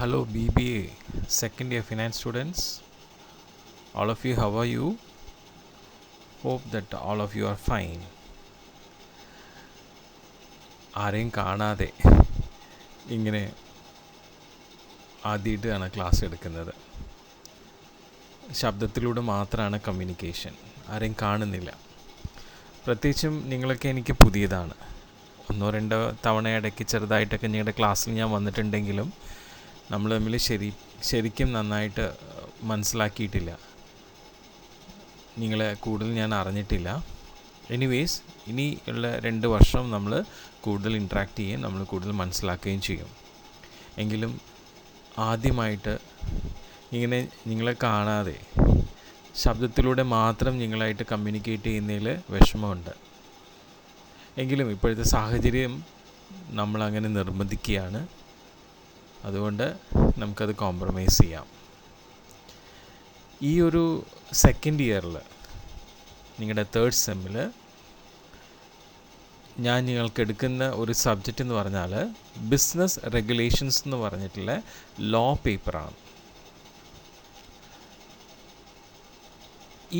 Hello BBA second year finance students. All of you, how are you? Hope that all of you are fine. ആരെയും കാണാതെ ഇങ്ങനെ ആദ്യമായിട്ടാണ് class എടുക്കുന്നത്. ശബ്ദത്തിലൂടെ മാത്രമാണ് communication. ആരെയും കാണുന്നില്ല. പ്രത്യേകിച്ചും നിങ്ങളൊക്കെ എനിക്ക് പുതിയതാണ്. 1-2 തവണ ഇടയ്ക്ക് ചെറുതായിട്ടൊക്കെ നിങ്ങളുടെ ക്ലാസ്സിൽ ഞാൻ വന്നിട്ടുണ്ടെങ്കിലും നമ്മൾ തമ്മിൽ ശരിക്കും നന്നായിട്ട് മനസ്സിലാക്കിയിട്ടില്ല. നിങ്ങളെ കൂടുതൽ ഞാൻ അറിഞ്ഞിട്ടില്ല. എനിവേസ്, ഇനി ഉള്ള 2 വർഷം നമ്മൾ കൂടുതൽ ഇൻട്രാക്ട് ചെയ്യുകയും നമ്മൾ കൂടുതൽ മനസ്സിലാക്കുകയും ചെയ്യും. എങ്കിലും ആദ്യമായിട്ട് ഇങ്ങനെ നിങ്ങളെ കാണാതെ ശബ്ദത്തിലൂടെ മാത്രം നിങ്ങളായിട്ട് കമ്മ്യൂണിക്കേറ്റ് ചെയ്യുന്നതിൽ വിഷമമുണ്ട്. എങ്കിലും ഇപ്പോഴത്തെ സാഹചര്യം നമ്മളങ്ങനെ നിർബന്ധിക്കുകയാണ്. അതുകൊണ്ട് നമുക്കത് കോംപ്രമൈസ് ചെയ്യാം. ഈ ഒരു സെക്കൻഡ് ഇയറിൽ നിങ്ങളുടെ 3rd സെമ്മിൽ ഞാൻ നിങ്ങൾക്ക് എടുക്കുന്ന ഒരു സബ്ജക്റ്റ് എന്ന് പറഞ്ഞാൽ ബിസിനസ് റെഗുലേഷൻസ് എന്ന് പറഞ്ഞിട്ടുള്ള ലോ പേപ്പറാണ്.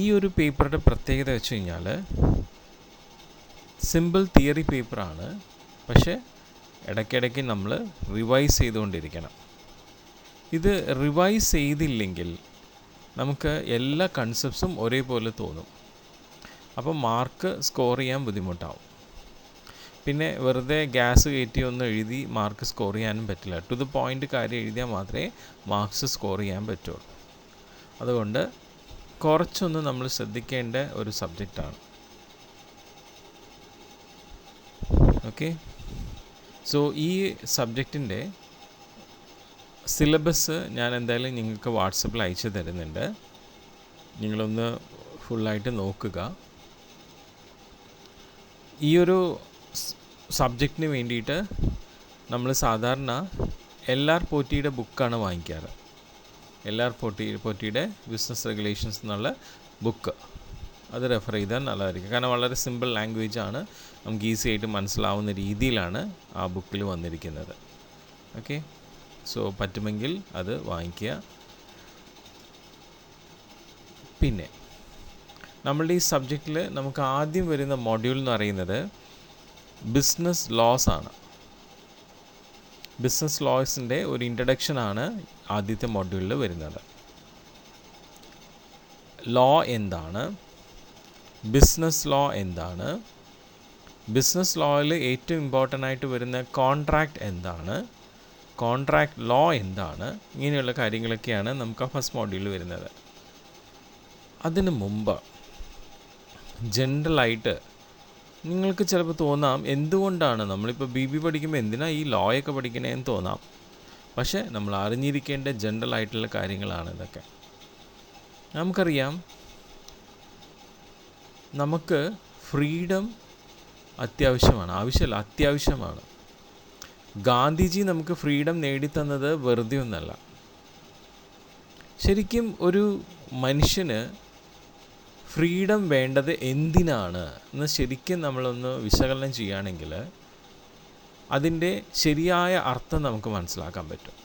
ഈ ഒരു പേപ്പറുടെ പ്രത്യേകത വെച്ച് കഴിഞ്ഞാൽ സിമ്പിൾ തിയറി പേപ്പറാണ്. പക്ഷേ ഇടയ്ക്കിടയ്ക്ക് നമ്മൾ റിവൈസ് ചെയ്തുകൊണ്ടിരിക്കണം. ഇത് റിവൈസ് ചെയ്തില്ലെങ്കിൽ നമുക്ക് എല്ലാ കൺസെപ്റ്റ്സും ഒരേപോലെ തോന്നും. അപ്പോൾ മാർക്ക് സ്കോർ ചെയ്യാൻ ബുദ്ധിമുട്ടാവും. പിന്നെ വെറുതെ ഗ്യാസ് കയറ്റി ഒന്ന് എഴുതി മാർക്ക് സ്കോർ ചെയ്യാനും പറ്റില്ല. ടു ദ പോയിൻ്റ് കാര്യം എഴുതിയാൽ മാത്രമേ മാർക്സ് സ്കോർ ചെയ്യാൻ പറ്റുള്ളൂ. അതുകൊണ്ട് കുറച്ചൊന്ന് നമ്മൾ ശ്രദ്ധിക്കേണ്ട ഒരു സബ്ജക്റ്റാണ്. ഓക്കെ, സോ ഈ സബ്ജക്റ്റിൻ്റെ സിലബസ് ഞാൻ എന്തായാലും നിങ്ങൾക്ക് വാട്സപ്പിൽ അയച്ചു തരുന്നുണ്ട്. നിങ്ങളൊന്ന് ഫുള്ളായിട്ട് നോക്കുക. ഈ ഒരു സബ്ജക്റ്റിന് വേണ്ടിയിട്ട് നമ്മൾ സാധാരണ LR പോറ്റിയുടെ ബുക്കാണ് വാങ്ങിക്കാറ്. LR പോറ്റിയുടെ ബിസിനസ് റെഗുലേഷൻസ് എന്നുള്ള ബുക്ക് അത് റെഫർ ചെയ്താൽ നല്ലതായിരിക്കും. കാരണം വളരെ സിമ്പിൾ ലാംഗ്വേജാണ്, നമുക്ക് ഈസി ആയിട്ട് മനസ്സിലാവുന്ന രീതിയിലാണ് ആ ബുക്കിൽ വന്നിരിക്കുന്നത്. ഓക്കെ, സോ പറ്റുമെങ്കിൽ അത് വാങ്ങിക്കുക. പിന്നെ നമ്മളുടെ ഈ സബ്ജക്റ്റിൽ നമുക്ക് ആദ്യം വരുന്ന മൊഡ്യൂൾ എന്ന് പറയുന്നത് ബിസിനസ് ലോസ് ആണ്. ബിസിനസ് ലോസിൻ്റെ ഒരു ഇൻട്രഡക്ഷനാണ് ആദ്യത്തെ മൊഡ്യൂളിൽ വരുന്നത്. ലോ എന്താണ്, ബിസിനസ് ലോ എന്താണ്, ബിസിനസ് ലോയിൽ ഏറ്റവും ഇമ്പോർട്ടൻ്റ് ആയിട്ട് വരുന്ന കോൺട്രാക്റ്റ് എന്താണ്, കോൺട്രാക്റ്റ് ലോ എന്താണ്, ഇങ്ങനെയുള്ള കാര്യങ്ങളൊക്കെയാണ് നമുക്ക് ആ ഫസ്റ്റ് മോഡ്യൂളിൽ വരുന്നത്. അതിന് മുമ്പ് ജനറലായിട്ട് നിങ്ങൾക്ക് ചിലപ്പോൾ തോന്നാം എന്തുകൊണ്ടാണ് നമ്മളിപ്പോൾ BB പഠിക്കുമ്പോൾ എന്തിനാണ് ഈ ലോയൊക്കെ പഠിക്കണേന്ന് തോന്നാം. പക്ഷേ നമ്മൾ അറിഞ്ഞിരിക്കേണ്ട ജനറൽ ആയിട്ടുള്ള കാര്യങ്ങളാണ് ഇതൊക്കെ. നമുക്കറിയാം, നമുക്ക് ഫ്രീഡം അത്യാവശ്യമാണ്. ഗാന്ധിജി നമുക്ക് ഫ്രീഡം നേടിത്തന്നത് വെറുതെ ഒന്നല്ല. ശരിക്കും ഒരു മനുഷ്യന് ഫ്രീഡം വേണ്ടത് എന്തിനാണ് എന്ന് ശരിക്കും നമ്മളൊന്ന് വിശകലനം ചെയ്യുകയാണെങ്കിൽ അതിൻ്റെ ശരിയായ അർത്ഥം നമുക്ക് മനസ്സിലാക്കാൻ പറ്റും.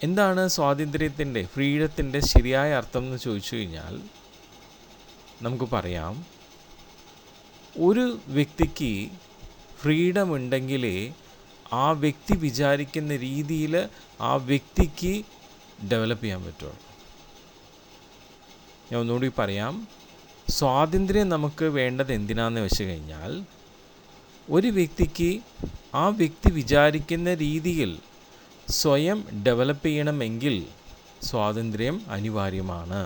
എന്താണ് സ്വാതന്ത്ര്യത്തിൻ്റെ, ഫ്രീഡത്തിൻ്റെ ശരിയായ അർത്ഥം എന്ന് ചോദിച്ചു കഴിഞ്ഞാൽ നമുക്ക് പറയാം, ഒരു വ്യക്തിക്ക് ഫ്രീഡം ഉണ്ടെങ്കിലേ ആ വ്യക്തി വിചാരിക്കുന്ന രീതിയിൽ ആ വ്യക്തിക്ക് ഡെവലപ്പ് ചെയ്യാൻ പറ്റുള്ളൂ. ഞാൻ ഒന്നുകൂടി പറയാം, സ്വാതന്ത്ര്യം നമുക്ക് വേണ്ടത് എന്തിനാണെന്ന് വെച്ച് കഴിഞ്ഞാൽ ഒരു വ്യക്തിക്ക് ആ വ്യക്തി വിചാരിക്കുന്ന രീതിയിൽ സ്വയം ഡെവലപ്പ് ചെയ്യണമെങ്കിൽ സ്വാതന്ത്ര്യം അനിവാര്യമാണ്.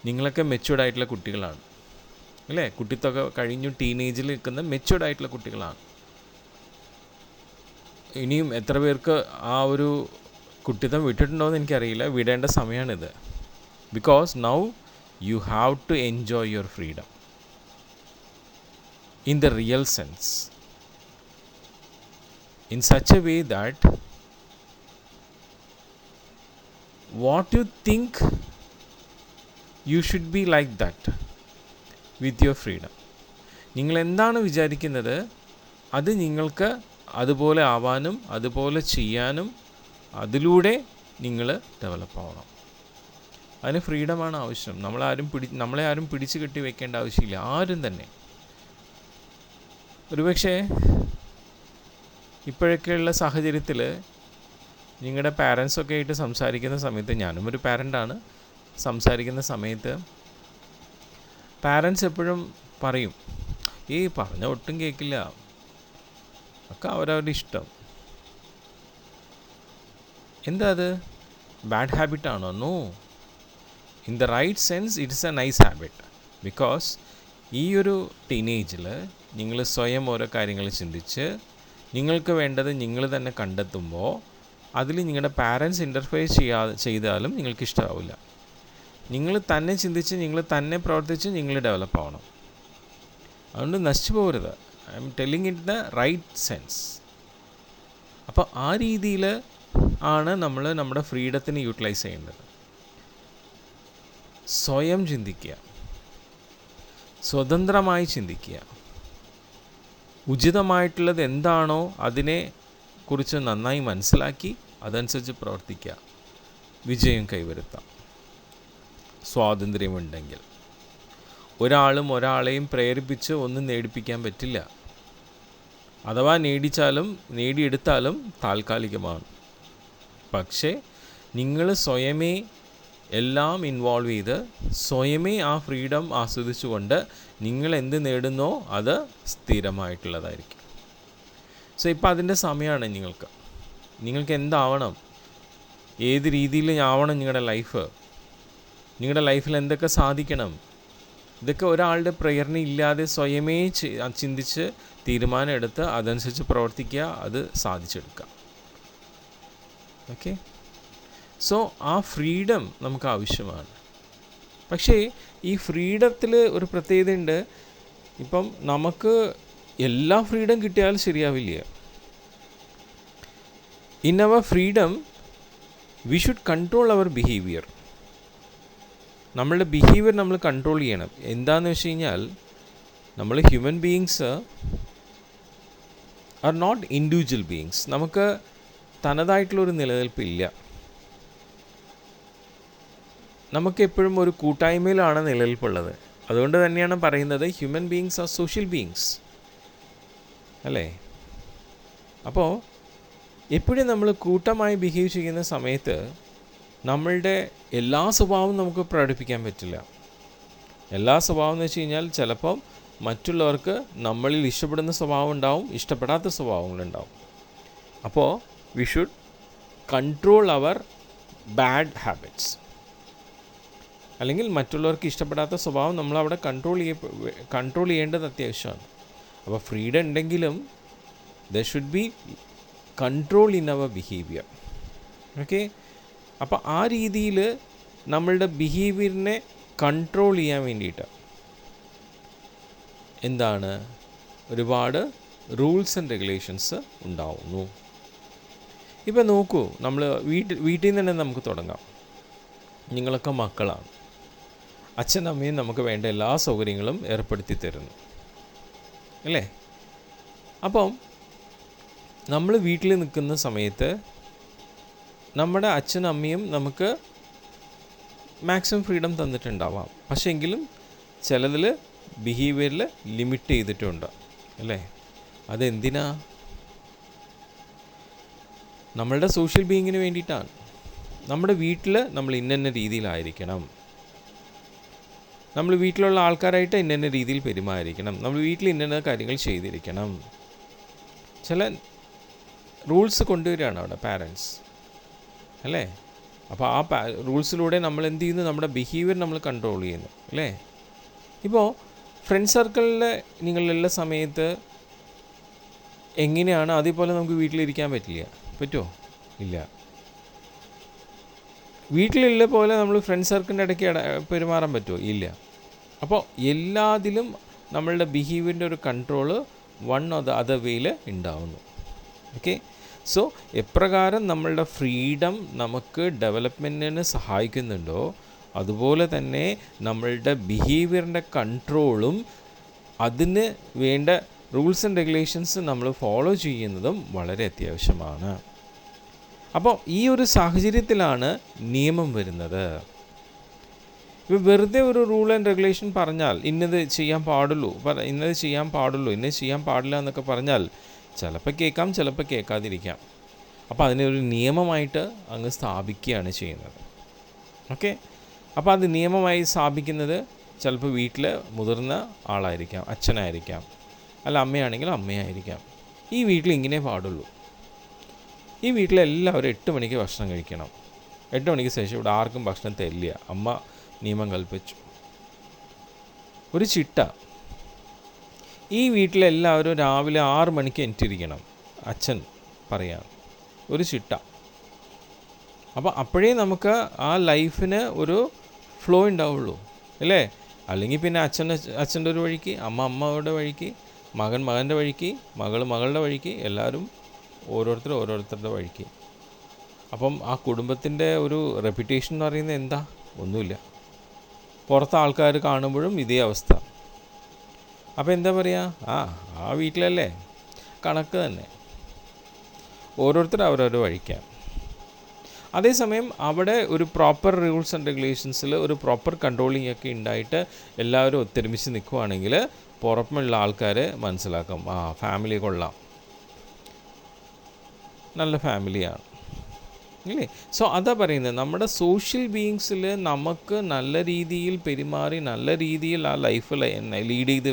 നിങ്ങളൊക്കെ മെച്യൂർഡ് ആയിട്ടുള്ള കുട്ടികളാണ് അല്ലേ? കുട്ടിത്തൊക്കെ കഴിഞ്ഞു ടീനേജിൽ നിൽക്കുന്ന മെച്യൂർഡ് ആയിട്ടുള്ള കുട്ടികളാണ്. ഇനിയും എത്ര പേർക്ക് ആ ഒരു കുട്ടിത്തം വിട്ടിട്ടുണ്ടോ എന്ന് എനിക്കറിയില്ല. വിടേണ്ട സമയമാണിത്. Because now you have to enjoy your freedom in the real sense, in such a way that what you think you should be like that with your freedom. നിങ്ങൾ എന്താണ് വിചാരിക്കുന്നത് അത് നിങ്ങൾക്ക് അതുപോലെ ആവാനും അതുപോലെ ചെയ്യാനും അതിലൂടെ നിങ്ങൾ ഡെവലപ്പ് ആവണം. അതിന് ഫ്രീഡമാണ് ആവശ്യം. നമ്മളെ ആരും പിടിച്ചു കെട്ടി വെക്കേണ്ട ആവശ്യമില്ല, ആരും തന്നെ. ഒരുപക്ഷെ ഇപ്പോഴൊക്കെയുള്ള സാഹചര്യത്തിൽ നിങ്ങളുടെ പാരൻസൊക്കെ ആയിട്ട് സംസാരിക്കുന്ന സമയത്ത്, ഞാനും ഒരു പാരൻ്റാണ്, സംസാരിക്കുന്ന സമയത്ത് പാരൻസ് എപ്പോഴും പറയും, പറഞ്ഞ ഒട്ടും കേൾക്കില്ല, ഒക്കെ അവരവരുടെ ഇഷ്ടം. എന്താ അത് ബാഡ് ഹാബിറ്റാണോ? No, in the right sense it's a nice habit. Because ഈ ഒരു ടീനേജിൽ നിങ്ങൾ സ്വയം ഓരോ കാര്യങ്ങൾ ചിന്തിച്ച് നിങ്ങൾക്ക് വേണ്ടത് നിങ്ങൾ തന്നെ കണ്ടെത്തുമ്പോൾ അതിൽ നിങ്ങളുടെ പാരൻസ് ഇൻ്റർഫെയർ ചെയ്താലും നിങ്ങൾക്ക് ഇഷ്ടമാവില്ല. നിങ്ങൾ തന്നെ ചിന്തിച്ച് നിങ്ങൾ തന്നെ പ്രവർത്തിച്ച് നിങ്ങൾ ഡെവലപ്പ് ആവണം. അതുകൊണ്ട് നശിച്ചു പോകരുത്. I am telling it the right sense. അപ്പോൾ ആ രീതിയിൽ ആണ് നമ്മൾ നമ്മുടെ ഫ്രീഡത്തിന് യൂട്ടിലൈസ് ചെയ്യേണ്ടത്. സ്വയം ചിന്തിക്കുക, സ്വതന്ത്രമായി ചിന്തിക്കുക, ഉചിതമായിട്ടുള്ളത് എന്താണോ അതിനെ കുറിച്ച് നന്നായി മനസ്സിലാക്കി അതനുസരിച്ച് പ്രവർത്തിക്കുക, വിജയം കൈവരുത്താം. സ്വാതന്ത്ര്യമുണ്ടെങ്കിൽ ഒരാളും ഒരാളെയും പ്രേരിപ്പിച്ച് ഒന്നും നേടിപ്പിക്കാൻ പറ്റില്ല. അഥവാ നേടിയെടുത്താലും താൽക്കാലികമാണ്. പക്ഷേ നിങ്ങൾ സ്വയമേ എല്ലാം ഇൻവോൾവ് ചെയ്ത് സ്വയമേ ആ ഫ്രീഡം ആസ്വദിച്ചുകൊണ്ട് നിങ്ങൾ എന്ത് നേടുന്നോ അത് സ്ഥിരമായിട്ടുള്ളതായിരിക്കും. സോ ഇപ്പോൾ അതിൻ്റെ സമയമാണ്. നിങ്ങൾക്ക് എന്താവണം, ഏത് രീതിയിൽ ആവണം നിങ്ങളുടെ ലൈഫ്, നിങ്ങളുടെ ലൈഫിൽ എന്തൊക്കെ സാധിക്കണം, ഇതൊക്കെ ഒരാളുടെ പ്രേരണ ഇല്ലാതെ സ്വയമേ ചിന്തിച്ച് തീരുമാനം എടുത്ത് അതനുസരിച്ച് പ്രവർത്തിക്കുക, അത് സാധിച്ചെടുക്കുക. ഓക്കെ, സോ ആ ഫ്രീഡം നമുക്ക് ആവശ്യമാണ്. പക്ഷേ ഈ ഫ്രീഡത്തിൽ ഒരു പ്രത്യേകതയുണ്ട്. ഇപ്പം നമുക്ക് എല്ലാ ഫ്രീഡം കിട്ടിയാൽ ശരിയാവില്ല. In our freedom we should control our behaviour. നമ്മളുടെ ബിഹേവിയർ നമ്മൾ കൺട്രോൾ ചെയ്യണം. എന്താണെന്ന് വെച്ച് കഴിഞ്ഞാൽ നമ്മൾ human beings are not individual beings. നമുക്ക് തനതായിട്ടുള്ളൊരു നിലനിൽപ്പില്ല. നമുക്കെപ്പോഴും ഒരു കൂട്ടായ്മയിലാണ് നിലനിൽപ്പുള്ളത്. അതുകൊണ്ട് തന്നെയാണ് പറയുന്നത് human beings R social beings, അല്ലേ? അപ്പോൾ എപ്പോഴും നമ്മൾ കൂട്ടമായി ബിഹേവ് ചെയ്യുന്ന സമയത്ത് നമ്മളുടെ എല്ലാ സ്വഭാവവും നമുക്ക് പ്രകടിപ്പിക്കാൻ പറ്റില്ല. എല്ലാ സ്വഭാവം എന്ന് വെച്ച് കഴിഞ്ഞാൽ ചിലപ്പം മറ്റുള്ളവർക്ക് നമ്മളിൽ ഇഷ്ടപ്പെടുന്ന സ്വഭാവം ഉണ്ടാവും, ഇഷ്ടപ്പെടാത്ത സ്വഭാവങ്ങളുണ്ടാവും. അപ്പോൾ we should control our bad habits. അല്ലെങ്കിൽ മറ്റുള്ളവർക്ക് ഇഷ്ടപ്പെടാത്ത സ്വഭാവം നമ്മളവിടെ കൺട്രോൾ ചെയ്യേണ്ടത് അത്യാവശ്യമാണ്. അപ്പോൾ ഫ്രീഡം ഉണ്ടെങ്കിലും there should be control in our behaviour. Okay, അപ്പോൾ ആ രീതിയിൽ നമ്മളുടെ ബിഹേവിയറിനെ കൺട്രോൾ ചെയ്യാൻ വേണ്ടിയിട്ട് എന്താണ്, ഒരുപാട് റൂൾസ് ആൻഡ് റെഗുലേഷൻസ് ഉണ്ടാവുന്നു. ഇപ്പം നോക്കൂ, നമ്മൾ വീട്ടിൽ നിന്ന് തന്നെ നമുക്ക് തുടങ്ങാം. നിങ്ങളൊക്കെ മക്കളാണ്. അച്ഛനും അമ്മയും നമുക്ക് വേണ്ട എല്ലാ സൗകര്യങ്ങളും ഏർപ്പെടുത്തി തരുന്നു, അല്ലേ? അപ്പം നമ്മൾ വീട്ടിൽ നിൽക്കുന്ന സമയത്ത് നമ്മുടെ അച്ഛനും അമ്മയും നമുക്ക് മാക്സിമം ഫ്രീഡം തന്നിട്ടുണ്ടാവാം. പക്ഷേ എങ്കിലും ചിലതിൽ ബിഹേവിയറിൽ ലിമിറ്റ് ചെയ്തിട്ടുണ്ട്, അല്ലേ? അതെന്തിനാ? നമ്മളുടെ സോഷ്യൽ ബീയിങ്ങിന് വേണ്ടിയിട്ടാണ്. നമ്മുടെ വീട്ടിൽ നമ്മൾ ഇന്ന രീതിയിലായിരിക്കണം, നമ്മൾ വീട്ടിലുള്ള ആൾക്കാരായിട്ട് ഇന്ന രീതിയിൽ പെരുമാറിയിരിക്കണം, നമ്മൾ വീട്ടിൽ ഇന്ന കാര്യങ്ങൾ ചെയ്തിരിക്കണം. ചില റൂൾസ് കൊണ്ടുവരികയാണ് അവിടെ പാരൻസ്, അല്ലേ? അപ്പോൾ ആ റൂൾസിലൂടെ നമ്മൾ എന്ത് ചെയ്യുന്നു, നമ്മുടെ ബിഹേവിയർ നമ്മൾ കൺട്രോൾ ചെയ്യുന്നു, അല്ലേ? ഇപ്പോൾ ഫ്രണ്ട് സർക്കിളിൽ നിങ്ങളുള്ള സമയത്ത് എങ്ങനെയാണ് അതേപോലെ നമുക്ക് വീട്ടിലിരിക്കാൻ പറ്റുമോ? ഇല്ല. വീട്ടിലുള്ള പോലെ നമ്മൾ ഫ്രണ്ട് സർക്കിളിൻ്റെ ഇടയ്ക്ക് പെരുമാറാൻ പറ്റുമോ? ഇല്ല. അപ്പോൾ എല്ലാത്തിലും നമ്മളുടെ ബിഹേവിയറിൻ്റെ ഒരു control one or the other വേയിൽ ഉണ്ടാവുന്നു. ഓക്കെ, സോ എപ്രകാരം നമ്മളുടെ ഫ്രീഡം നമുക്ക് ഡെവലപ്മെൻറ്റിന് സഹായിക്കുന്നുണ്ടോ അതുപോലെ തന്നെ നമ്മളുടെ ബിഹേവിയറിൻ്റെ കൺട്രോളും അതിന് വേണ്ട റൂൾസ് ആൻഡ് റെഗുലേഷൻസ് നമ്മൾ ഫോളോ ചെയ്യുന്നതും വളരെ അത്യാവശ്യമാണ്. അപ്പോൾ ഈ ഒരു സാഹചര്യത്തിലാണ് നിയമം വരുന്നത്. ഇപ്പോൾ വെറുതെ ഒരു റൂൾ ആൻഡ് റെഗുലേഷൻ പറഞ്ഞാൽ ഇന്നത് ചെയ്യാൻ പാടുള്ളൂ, ഇന്നത് ചെയ്യാൻ പാടുള്ളൂ, ഇന്നത് ചെയ്യാൻ പാടില്ല എന്നൊക്കെ പറഞ്ഞാൽ ചിലപ്പോൾ കേൾക്കാം, ചിലപ്പോൾ കേൾക്കാതിരിക്കാം. അപ്പോൾ അതിനൊരു നിയമമായിട്ട് അങ്ങ് സ്ഥാപിക്കുകയാണ് ചെയ്യുന്നത്. ഓക്കെ, അപ്പോൾ അത് നിയമമായി സ്ഥാപിക്കുന്നത് ചിലപ്പോൾ വീട്ടിൽ മുതിർന്ന ആളായിരിക്കാം, അച്ഛനായിരിക്കാം, അല്ല അമ്മയാണെങ്കിൽ അമ്മയായിരിക്കാം. ഈ വീട്ടിൽ ഇങ്ങനെ പാടുള്ളൂ, ഈ വീട്ടിലെല്ലാവരും 8 മണിക്ക് ഭക്ഷണം കഴിക്കണം, 8 മണിക്ക് ശേഷം ഇവിടെ ആർക്കും ഭക്ഷണം തരില്ല, അമ്മ നിയമം കൽപ്പിച്ചു. ഒരു ചിട്ട. ഈ വീട്ടിലെല്ലാവരും രാവിലെ 6 മണിക്ക് എണീറ്റിരിക്കണം, അച്ഛൻ പറയാം, ഒരു ചിട്ട. അപ്പോൾ അപ്പോഴേ നമുക്ക് ആ ലൈഫിന് ഒരു ഫ്ലോ ഉണ്ടാവുള്ളൂ, അല്ലേ? അല്ലെങ്കിൽ പിന്നെ അച്ഛൻ്റെ ഒരു വഴിക്ക്, അമ്മയുടെ വഴിക്ക്, മകൻ്റെ വഴിക്ക്, മകളുടെ വഴിക്ക്, എല്ലാവരും ഓരോരുത്തരുടെ വഴിക്ക്. അപ്പം ആ കുടുംബത്തിൻ്റെ ഒരു റെപ്യൂട്ടേഷൻ എന്ന് പറയുന്നത് എന്താ? ഒന്നുമില്ല. പുറത്ത് ആൾക്കാർ കാണുമ്പോഴും ഇതേ അവസ്ഥ. അപ്പോൾ എന്താ പറയുക? ആ വീട്ടിലല്ലേ, കണക്ക് തന്നെ, ഓരോരുത്തർ അവരവരുടെ വഴിക്കാം. അതേസമയം അവിടെ ഒരു പ്രോപ്പർ റൂൾസ് ആൻഡ് റെഗുലേഷൻസിൽ ഒരു പ്രോപ്പർ കൺട്രോളിംഗ് ഒക്കെ ഉണ്ടായിട്ട് എല്ലാവരും ഒത്തൊരുമിച്ച് നിൽക്കുവാണെങ്കിൽ പുറത്തുള്ള ആൾക്കാർ മനസ്സിലാക്കും, ഫാമിലി കൊള്ളാം, നല്ല ഫാമിലിയാണ്, ഇല്ലേ? സോ അതാ പറയുന്നത്, നമ്മുടെ സോഷ്യൽ ബീയിങ്സിൽ നമുക്ക് നല്ല രീതിയിൽ പെരുമാറി നല്ല രീതിയിൽ ആ ലൈഫ് ലീഡ് ചെയ്ത്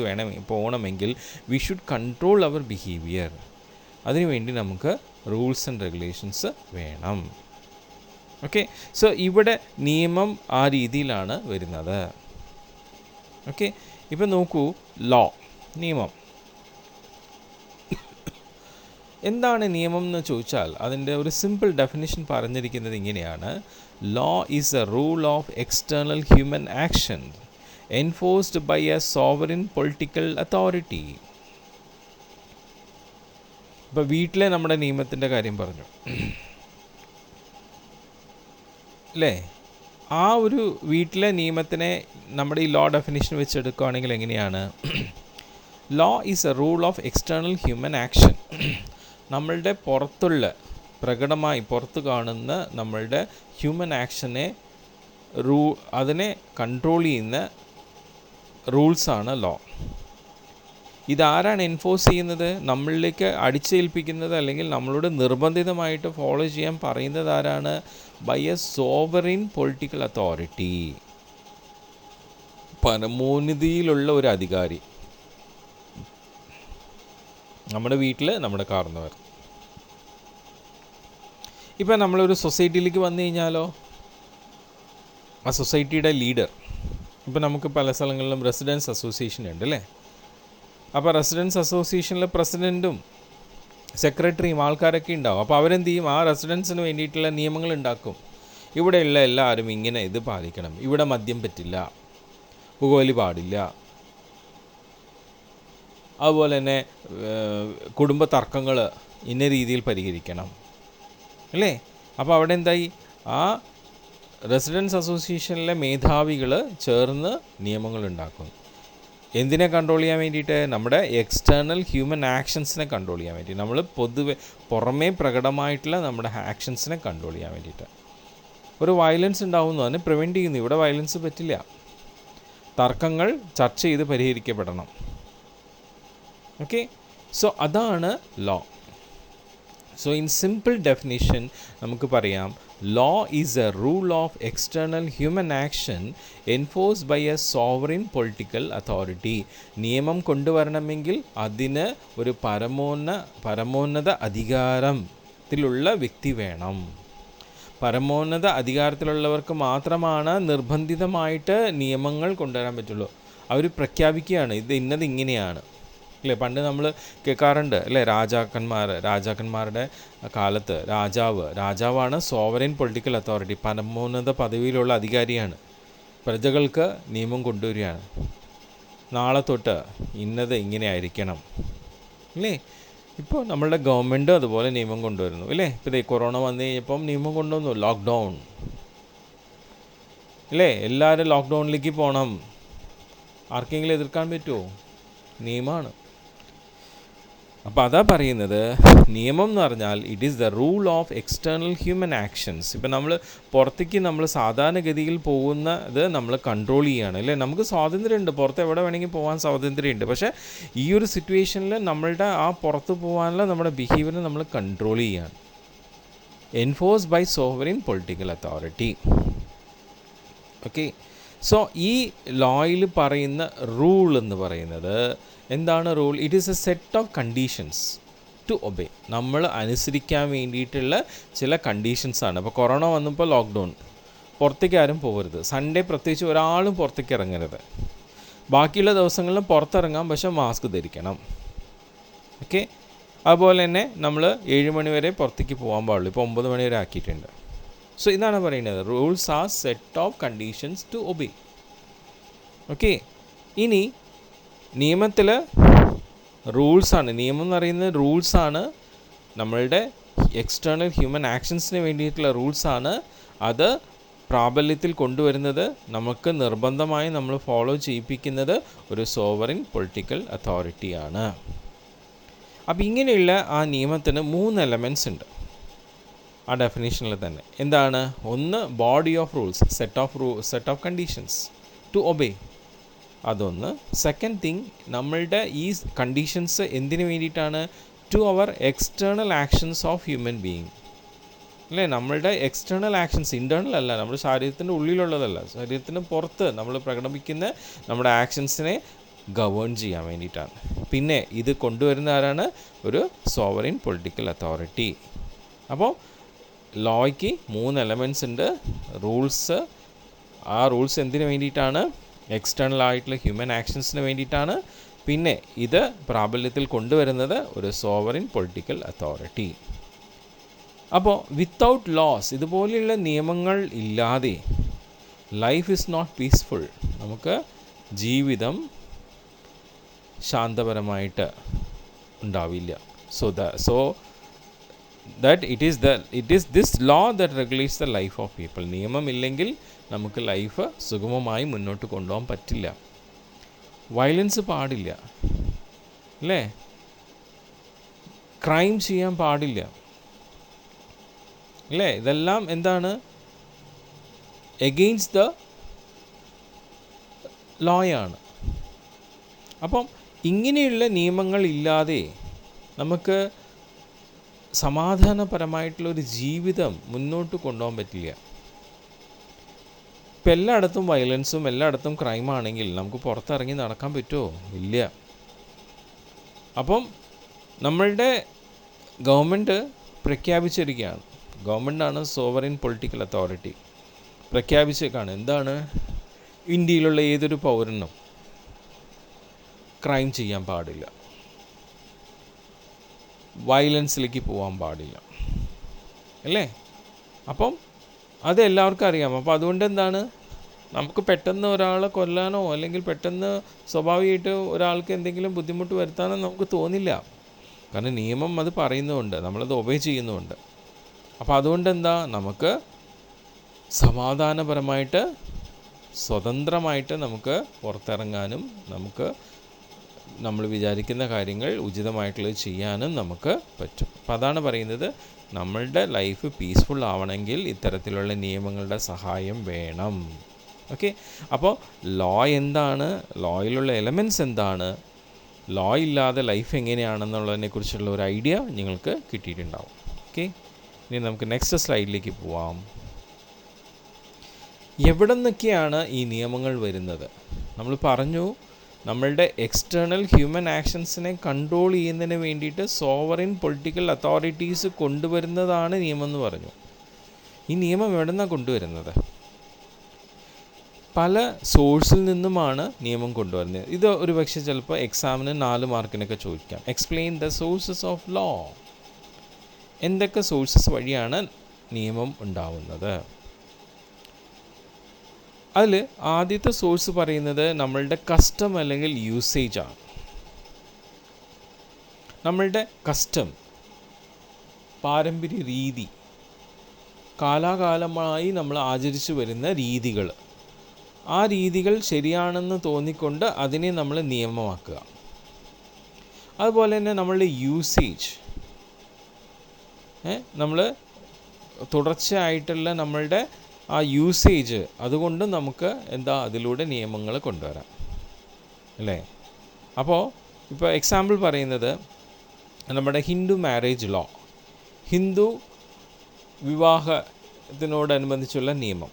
പോകണമെങ്കിൽ we should control our behaviour. അതിനുവേണ്ടി നമുക്ക് റൂൾസ് ആൻഡ് റെഗുലേഷൻസ് വേണം. ഓക്കെ, സോ ഇവിടെ നിയമം ആ രീതിയിലാണ് വരുന്നത്. ഓക്കെ, ഇപ്പം നോക്കൂ, ലോ, നിയമം. എന്താണ് നിയമം എന്ന് ചോദിച്ചാൽ അതിൻ്റെ ഒരു സിമ്പിൾ ഡെഫിനിഷൻ പറഞ്ഞിരിക്കുന്നത് ഇങ്ങനെയാണ്: law is a rule of external human action enforced by a sovereign political authority. ഇപ്പോൾ വീട്ടിലെ നമ്മുടെ നിയമത്തിൻ്റെ കാര്യം പറഞ്ഞു, അല്ലേ? ആ ഒരു വീട്ടിലെ നിയമത്തിനെ നമ്മുടെ ഈ ലോ ഡെഫിനിഷൻ വെച്ചെടുക്കുകയാണെങ്കിൽ എങ്ങനെയാണ്? Law is a rule of external human action. നമ്മളുടെ പ്രകടമായി പുറത്ത് കാണുന്ന നമ്മളുടെ ഹ്യൂമൻ ആക്ഷനെ അതിനെ കൺട്രോൾ ചെയ്യുന്ന റൂൾസാണ് ലോ. ഇതാരാണ് എൻഫോഴ്സ് ചെയ്യുന്നത്? നമ്മളിലേക്ക് അടിച്ചേൽപ്പിക്കുന്നത് അല്ലെങ്കിൽ നമ്മളോട് നിർബന്ധിതമായിട്ട് ഫോളോ ചെയ്യാൻ പറയുന്നത് ആരാണ്? By a sovereign political authority, പരമോന്നതിയിലുള്ള ഒരു അധികാരി. നമ്മുടെ വീട്ടിൽ നമ്മുടെ കാരണവർ. ഇപ്പം നമ്മളൊരു സൊസൈറ്റിയിലേക്ക് വന്നു കഴിഞ്ഞാലോ, ആ സൊസൈറ്റിയുടെ ലീഡർ, ഇപ്പം നമുക്ക് പല സ്ഥലങ്ങളിലും റെസിഡൻസ് അസോസിയേഷൻ ഉണ്ട്, അല്ലേ? അപ്പോൾ റെസിഡൻസ് അസോസിയേഷനിലെ പ്രസിഡൻറ്റും സെക്രട്ടറിയും ആൾക്കാരൊക്കെ ഉണ്ടാവും. അപ്പോൾ അവരെന്ത് ചെയ്യും? ആ റെസിഡൻസിന് വേണ്ടിയിട്ടുള്ള നിയമങ്ങൾ ഉണ്ടാക്കും. ഇവിടെയുള്ള എല്ലാവരും ഇങ്ങനെ ഇത് പാലിക്കണം, ഇവിടെ മദ്യം പറ്റില്ല, പുകവലി പാടില്ല, അതുപോലെ തന്നെ കുടുംബ തർക്കങ്ങൾ ഇന്ന രീതിയിൽ പരിഹരിക്കണം, അല്ലേ? അപ്പോൾ അവിടെ എന്തായി? ആ റെസിഡൻസ് അസോസിയേഷനിലെ മേധാവികൾ ചേർന്ന് നിയമങ്ങൾ ഉണ്ടാക്കുന്നു. എന്തിനെ കൺട്രോൾ ചെയ്യാൻ വേണ്ടിയിട്ട്? നമ്മുടെ എക്സ്റ്റേണൽ ഹ്യൂമൻ ആക്ഷൻസിനെ കൺട്രോൾ ചെയ്യാൻ വേണ്ടി, നമ്മൾ പൊതുവെ പുറമേ പ്രകടമായിട്ടുള്ള നമ്മുടെ ആക്ഷൻസിനെ കൺട്രോൾ ചെയ്യാൻ വേണ്ടിയിട്ട്. ഒരു വയലൻസ് ഉണ്ടാവുന്നു, അതിനെ പ്രിവെൻറ്റ് ചെയ്യുന്നു. ഇവിടെ വയലൻസ് പറ്റില്ല, തർക്കങ്ങൾ ചർച്ച ചെയ്ത് പരിഹരിക്കപ്പെടണം. ഓക്കെ, സോ അതാണ് law. So in simple definition നമുക്ക് പറയാം, law is a rule of external human action enforced by a sovereign political authority. നിയമം കൊണ്ടുവരണമെങ്കിൽ അതിന് ഒരു പരമോന്നത അധികാരത്തിലുള്ള വ്യക്തി വേണം. പരമോന്നത അധികാരത്തിലുള്ളവർക്ക് മാത്രമാണ് നിർബന്ധിതമായിട്ട് നിയമങ്ങൾ കൊണ്ടുവരാൻ പറ്റുള്ളൂ. അവർ പ്രഖ്യാപിക്കുകയാണ്, ഇത് ഇന്നത് ഇങ്ങനെയാണ്, അല്ലേ? പണ്ട് നമ്മൾ കേൾക്കാറുണ്ട്, അല്ലേ? രാജാക്കന്മാരുടെ കാലത്ത് രാജാവാണ് സോവറിൻ പൊളിറ്റിക്കൽ അതോറിറ്റി, പരമോന്നത പദവിയിലുള്ള അധികാരിയാണ്. പ്രജകൾക്ക് നിയമം കൊണ്ടുവരികയാണ്, നാളെ തൊട്ട് ഇന്നത് ഇങ്ങനെ ആയിരിക്കണം, അല്ലേ? ഇപ്പോൾ നമ്മളുടെ ഗവൺമെൻറ് അതുപോലെ നിയമം കൊണ്ടുവരുന്നു, അല്ലേ? ഇപ്പോൾ കൊറോണ വന്നു കഴിഞ്ഞപ്പം നിയമം കൊണ്ടുവന്നു, ലോക്ക്ഡൗൺ, അല്ലേ? എല്ലാവരും ലോക്ക്ഡൗണിലേക്ക് പോകണം. ആർക്കെങ്കിലും എതിർക്കാൻ പറ്റുമോ? നിയമമാണ്. അപ്പോൾ അതാ പറയുന്നത്, നിയമം എന്ന് പറഞ്ഞാൽ it is the rule of external human actions. ഇപ്പം നമ്മൾ പുറത്തേക്ക് നമ്മൾ സാധാരണഗതിയിൽ പോകുന്നത് നമ്മൾ കൺട്രോൾ ചെയ്യുകയാണ് അല്ലേ. നമുക്ക് സ്വാതന്ത്ര്യമുണ്ട്, പുറത്ത് എവിടെ വേണമെങ്കിൽ പോകാൻ സ്വാതന്ത്ര്യമുണ്ട്. പക്ഷേ ഈ ഒരു സിറ്റുവേഷനിൽ നമ്മളുടെ ആ പുറത്ത് പോകാനുള്ള നമ്മുടെ ബിഹേവിയർ നമ്മൾ കൺട്രോൾ ചെയ്യുകയാണ്. Enforced by sovereign political authority. Okay, so ഈ ലോയിൽ പറയുന്ന റൂൾ എന്ന് പറയുന്നത് എന്താണ്? Rule it is a set of conditions to obey. നമ്മൾ അനുസരിക്കാൻ വേണ്ടിയിട്ടുള്ള ചില കണ്ടീഷൻസാണ്. അപ്പോൾ കൊറോണ വന്നപ്പോൾ ലോക്ക്ഡൗൺ, പുറത്തേക്ക് ആരും പോകരുത്. സൺഡേ പ്രത്യേകിച്ച് ഒരാളും പുറത്തേക്ക് ഇറങ്ങരുത്. ബാക്കിയുള്ള ദിവസങ്ങളിലും പുറത്തിറങ്ങാം, പക്ഷേ മാസ്ക് ധരിക്കണം. ഓക്കെ, അതുപോലെ തന്നെ നമ്മൾ 7 മണി വരെ പുറത്തേക്ക് പോകാൻ പാടുള്ളൂ. ഇപ്പോൾ 9 മണി വരെ ആക്കിയിട്ടുണ്ട്. സോ ഇതാണ് പറയുന്നത്, rules are set of conditions to obey. Okay, ഇനി നിയമത്തിൽ റൂൾസാണ്. നിയമം എന്ന് പറയുന്നത് റൂൾസാണ്, നമ്മളുടെ എക്സ്റ്റേണൽ ഹ്യൂമൻ ആക്ഷൻസിന് വേണ്ടിയിട്ടുള്ള റൂൾസാണ്. അത് പ്രാബല്യത്തിൽ കൊണ്ടുവരുന്നത്, നമുക്ക് നിർബന്ധമായി നമ്മൾ ഫോളോ ചെയ്യിപ്പിക്കുന്നത് ഒരു സോവറിൻ പൊളിറ്റിക്കൽ അതോറിറ്റിയാണ്. അപ്പോൾ ഇങ്ങനെയുള്ള ആ നിയമത്തിന് 3 എലമെൻറ്റ്സ് ഉണ്ട് ആ ഡെഫിനേഷനിൽ തന്നെ. എന്താണ്? ഒന്ന് body of rules, set of conditions to obey. അതൊന്ന്. സെക്കൻഡ് തിങ്, നമ്മളുടെ ഈ കണ്ടീഷൻസ് എന്തിനു വേണ്ടിയിട്ടാണ്? To our external actions of human being അല്ലേ. നമ്മളുടെ എക്സ്റ്റേണൽ ആക്ഷൻസ്, ഇൻറ്റേർണൽ അല്ല, നമ്മുടെ ശരീരത്തിൻ്റെ ഉള്ളിലുള്ളതല്ല, ശരീരത്തിന് പുറത്ത് നമ്മൾ പ്രകടിപ്പിക്കുന്ന നമ്മുടെ ആക്ഷൻസിനെ ഗവേൺ ചെയ്യാൻ വേണ്ടിയിട്ടാണ്. പിന്നെ ഇത് കൊണ്ടുവരുന്ന ആരാണ്? ഒരു സോവറിൻ പൊളിറ്റിക്കൽ അതോറിറ്റി. അപ്പോൾ ലോയ്ക്ക് 3 എലമെൻറ്റ്സ് ഉണ്ട്. റൂൾസ്, ആ റൂൾസ് എന്തിനു വേണ്ടിയിട്ടാണ്? എക്സ്റ്റേണൽ ആയിട്ടുള്ള ഹ്യൂമൻ ആക്ഷൻസിന് വേണ്ടിയിട്ടാണ്. പിന്നെ ഇത് പ്രാബല്യത്തിൽ കൊണ്ടുവരുന്നത് ഒരു സോവറിൻ പൊളിറ്റിക്കൽ അതോറിറ്റി. അപ്പോൾ വിത്തൗട്ട് ലോസ്, ഇതുപോലെയുള്ള നിയമങ്ങൾ ഇല്ലാതെ ലൈഫ് ഈസ് നോട്ട് പീസ്ഫുൾ. നമുക്ക് ജീവിതം ശാന്തപരമായിട്ട് ഉണ്ടാവില്ല. So that it is this law that regulates the life of people. നിയമമില്ലെങ്കിൽ നമുക്ക് ലൈഫ് സുഗമമായി മുന്നോട്ട് കൊണ്ടുപോകാൻ പറ്റില്ല. വയലൻസ് പാടില്ല അല്ലേ, ക്രൈം ചെയ്യാൻ പാടില്ല അല്ലേ. ഇതെല്ലാം എന്താണ്? എഗെയിൻസ്റ്റ് ദ ലോയാണ്. അപ്പം ഇങ്ങനെയുള്ള നിയമങ്ങൾ ഇല്ലാതെ നമുക്ക് സമാധാനപരമായിട്ടുള്ളൊരു ജീവിതം മുന്നോട്ട് കൊണ്ടുപോകാൻ പറ്റില്ല. ഇപ്പം എല്ലായിടത്തും വയലൻസും എല്ലായിടത്തും ക്രൈമാണെങ്കിൽ നമുക്ക് പുറത്തിറങ്ങി നടക്കാൻ പറ്റുമോ? ഇല്ല. അപ്പം നമ്മളുടെ ഗവൺമെൻറ് പ്രഖ്യാപിച്ചിരിക്കുകയാണ്, ഗവൺമെൻറ്റാണ് സോവറിൻ പൊളിറ്റിക്കൽ അതോറിറ്റി, പ്രഖ്യാപിച്ചേക്കാണ്. എന്താണ്? ഇന്ത്യയിലുള്ള ഏതൊരു പൗരനും ക്രൈം ചെയ്യാൻ പാടില്ല, വയലൻസിലേക്ക് പോകാൻ പാടില്ല അല്ലേ. അപ്പം അത് എല്ലാവർക്കും അറിയാം. അപ്പോൾ അതുകൊണ്ട് എന്താണ്, നമുക്ക് പെട്ടെന്ന് ഒരാളെ കൊല്ലാനോ അല്ലെങ്കിൽ പെട്ടെന്ന് സ്വാഭാവികമായിട്ട് ഒരാൾക്ക് എന്തെങ്കിലും ബുദ്ധിമുട്ട് വരുത്താനോ നമുക്ക് തോന്നില്ല. കാരണം നിയമം അത് പറയുന്നുമുണ്ട്, നമ്മളത് ഒബേ ചെയ്യുന്നുമുണ്ട്. അപ്പോൾ അതുകൊണ്ട് എന്താ, നമുക്ക് സമാധാനപരമായിട്ട് സ്വതന്ത്രമായിട്ട് നമുക്ക് പുറത്തിറങ്ങാനും നമുക്ക് നമ്മൾ വിചാരിക്കുന്ന കാര്യങ്ങൾ ഉചിതമായിട്ടുള്ളത് ചെയ്യാനും നമുക്ക് പറ്റും. അപ്പം അതാണ് പറയുന്നത്, നമ്മളുടെ ലൈഫ് പീസ്ഫുൾ ആവണമെങ്കിൽ ഇത്തരത്തിലുള്ള നിയമങ്ങളുടെ സഹായം വേണം. ഓക്കെ, അപ്പോൾ ലോ എന്താണ്, ലോയിലുള്ള എലമെൻറ്റ്സ് എന്താണ്, ലോ ഇല്ലാതെ ലൈഫ് എങ്ങനെയാണെന്നുള്ളതിനെക്കുറിച്ചുള്ള ഒരു ഐഡിയ നിങ്ങൾക്ക് കിട്ടിയിട്ടുണ്ടാവും. ഓക്കെ, ഇനി നമുക്ക് നെക്സ്റ്റ് സ്ലൈഡിലേക്ക് പോവാം. എവിടെ നിന്നൊക്കെയാണ് ഈ നിയമങ്ങൾ വരുന്നത്? നമ്മൾ പറഞ്ഞു, നമ്മളുടെ എക്സ്റ്റേണൽ ഹ്യൂമൻ ആക്ഷൻസിനെ കൺട്രോൾ ചെയ്യുന്നതിന് വേണ്ടിയിട്ട് സോവറിൻ പൊളിറ്റിക്കൽ അതോറിറ്റീസ് കൊണ്ടുവരുന്നതാണ് നിയമം എന്ന് പറഞ്ഞു. ഈ നിയമം എവിടെ നിന്നാണ് കൊണ്ടുവരുന്നത്? പല സോഴ്സിൽ നിന്നുമാണ് നിയമം കൊണ്ടുവരുന്നത്. ഇത് ഒരു പക്ഷേ ചിലപ്പോൾ എക്സാമിന് 4 മാർക്കിനൊക്കെ ചോദിക്കാം. Explain the sources of law. എന്തൊക്കെ സോഴ്സസ് വഴിയാണ് നിയമം ഉണ്ടാവുന്നത്? അതിൽ ആദ്യത്തെ സോഴ്സ് പറയുന്നത് നമ്മളുടെ കസ്റ്റം അല്ലെങ്കിൽ യൂസേജാണ്. നമ്മളുടെ കസ്റ്റം, പാരമ്പര്യ രീതി, കാലാകാലമായി നമ്മൾ ആചരിച്ചു വരുന്ന രീതികൾ, ആ രീതികൾ ശരിയാണെന്ന് തോന്നിക്കൊണ്ട് അതിനെ നമ്മൾ നിയമമാക്കുക. അതുപോലെ തന്നെ നമ്മളുടെ യൂസേജ്, നമ്മൾ തുടർച്ചയായിട്ടുള്ള നമ്മളുടെ ആ യൂസേജ്, അതുകൊണ്ട് നമുക്ക് അതിലൂടെ നിയമങ്ങൾ കൊണ്ടുവരാം അല്ലേ. അപ്പോൾ ഇപ്പോൾ എക്സാമ്പിൾ പറയുന്നത് നമ്മുടെ ഹിന്ദു മാരേജ് ലോ, ഹിന്ദു വിവാഹത്തിനോടനുബന്ധിച്ചുള്ള നിയമം.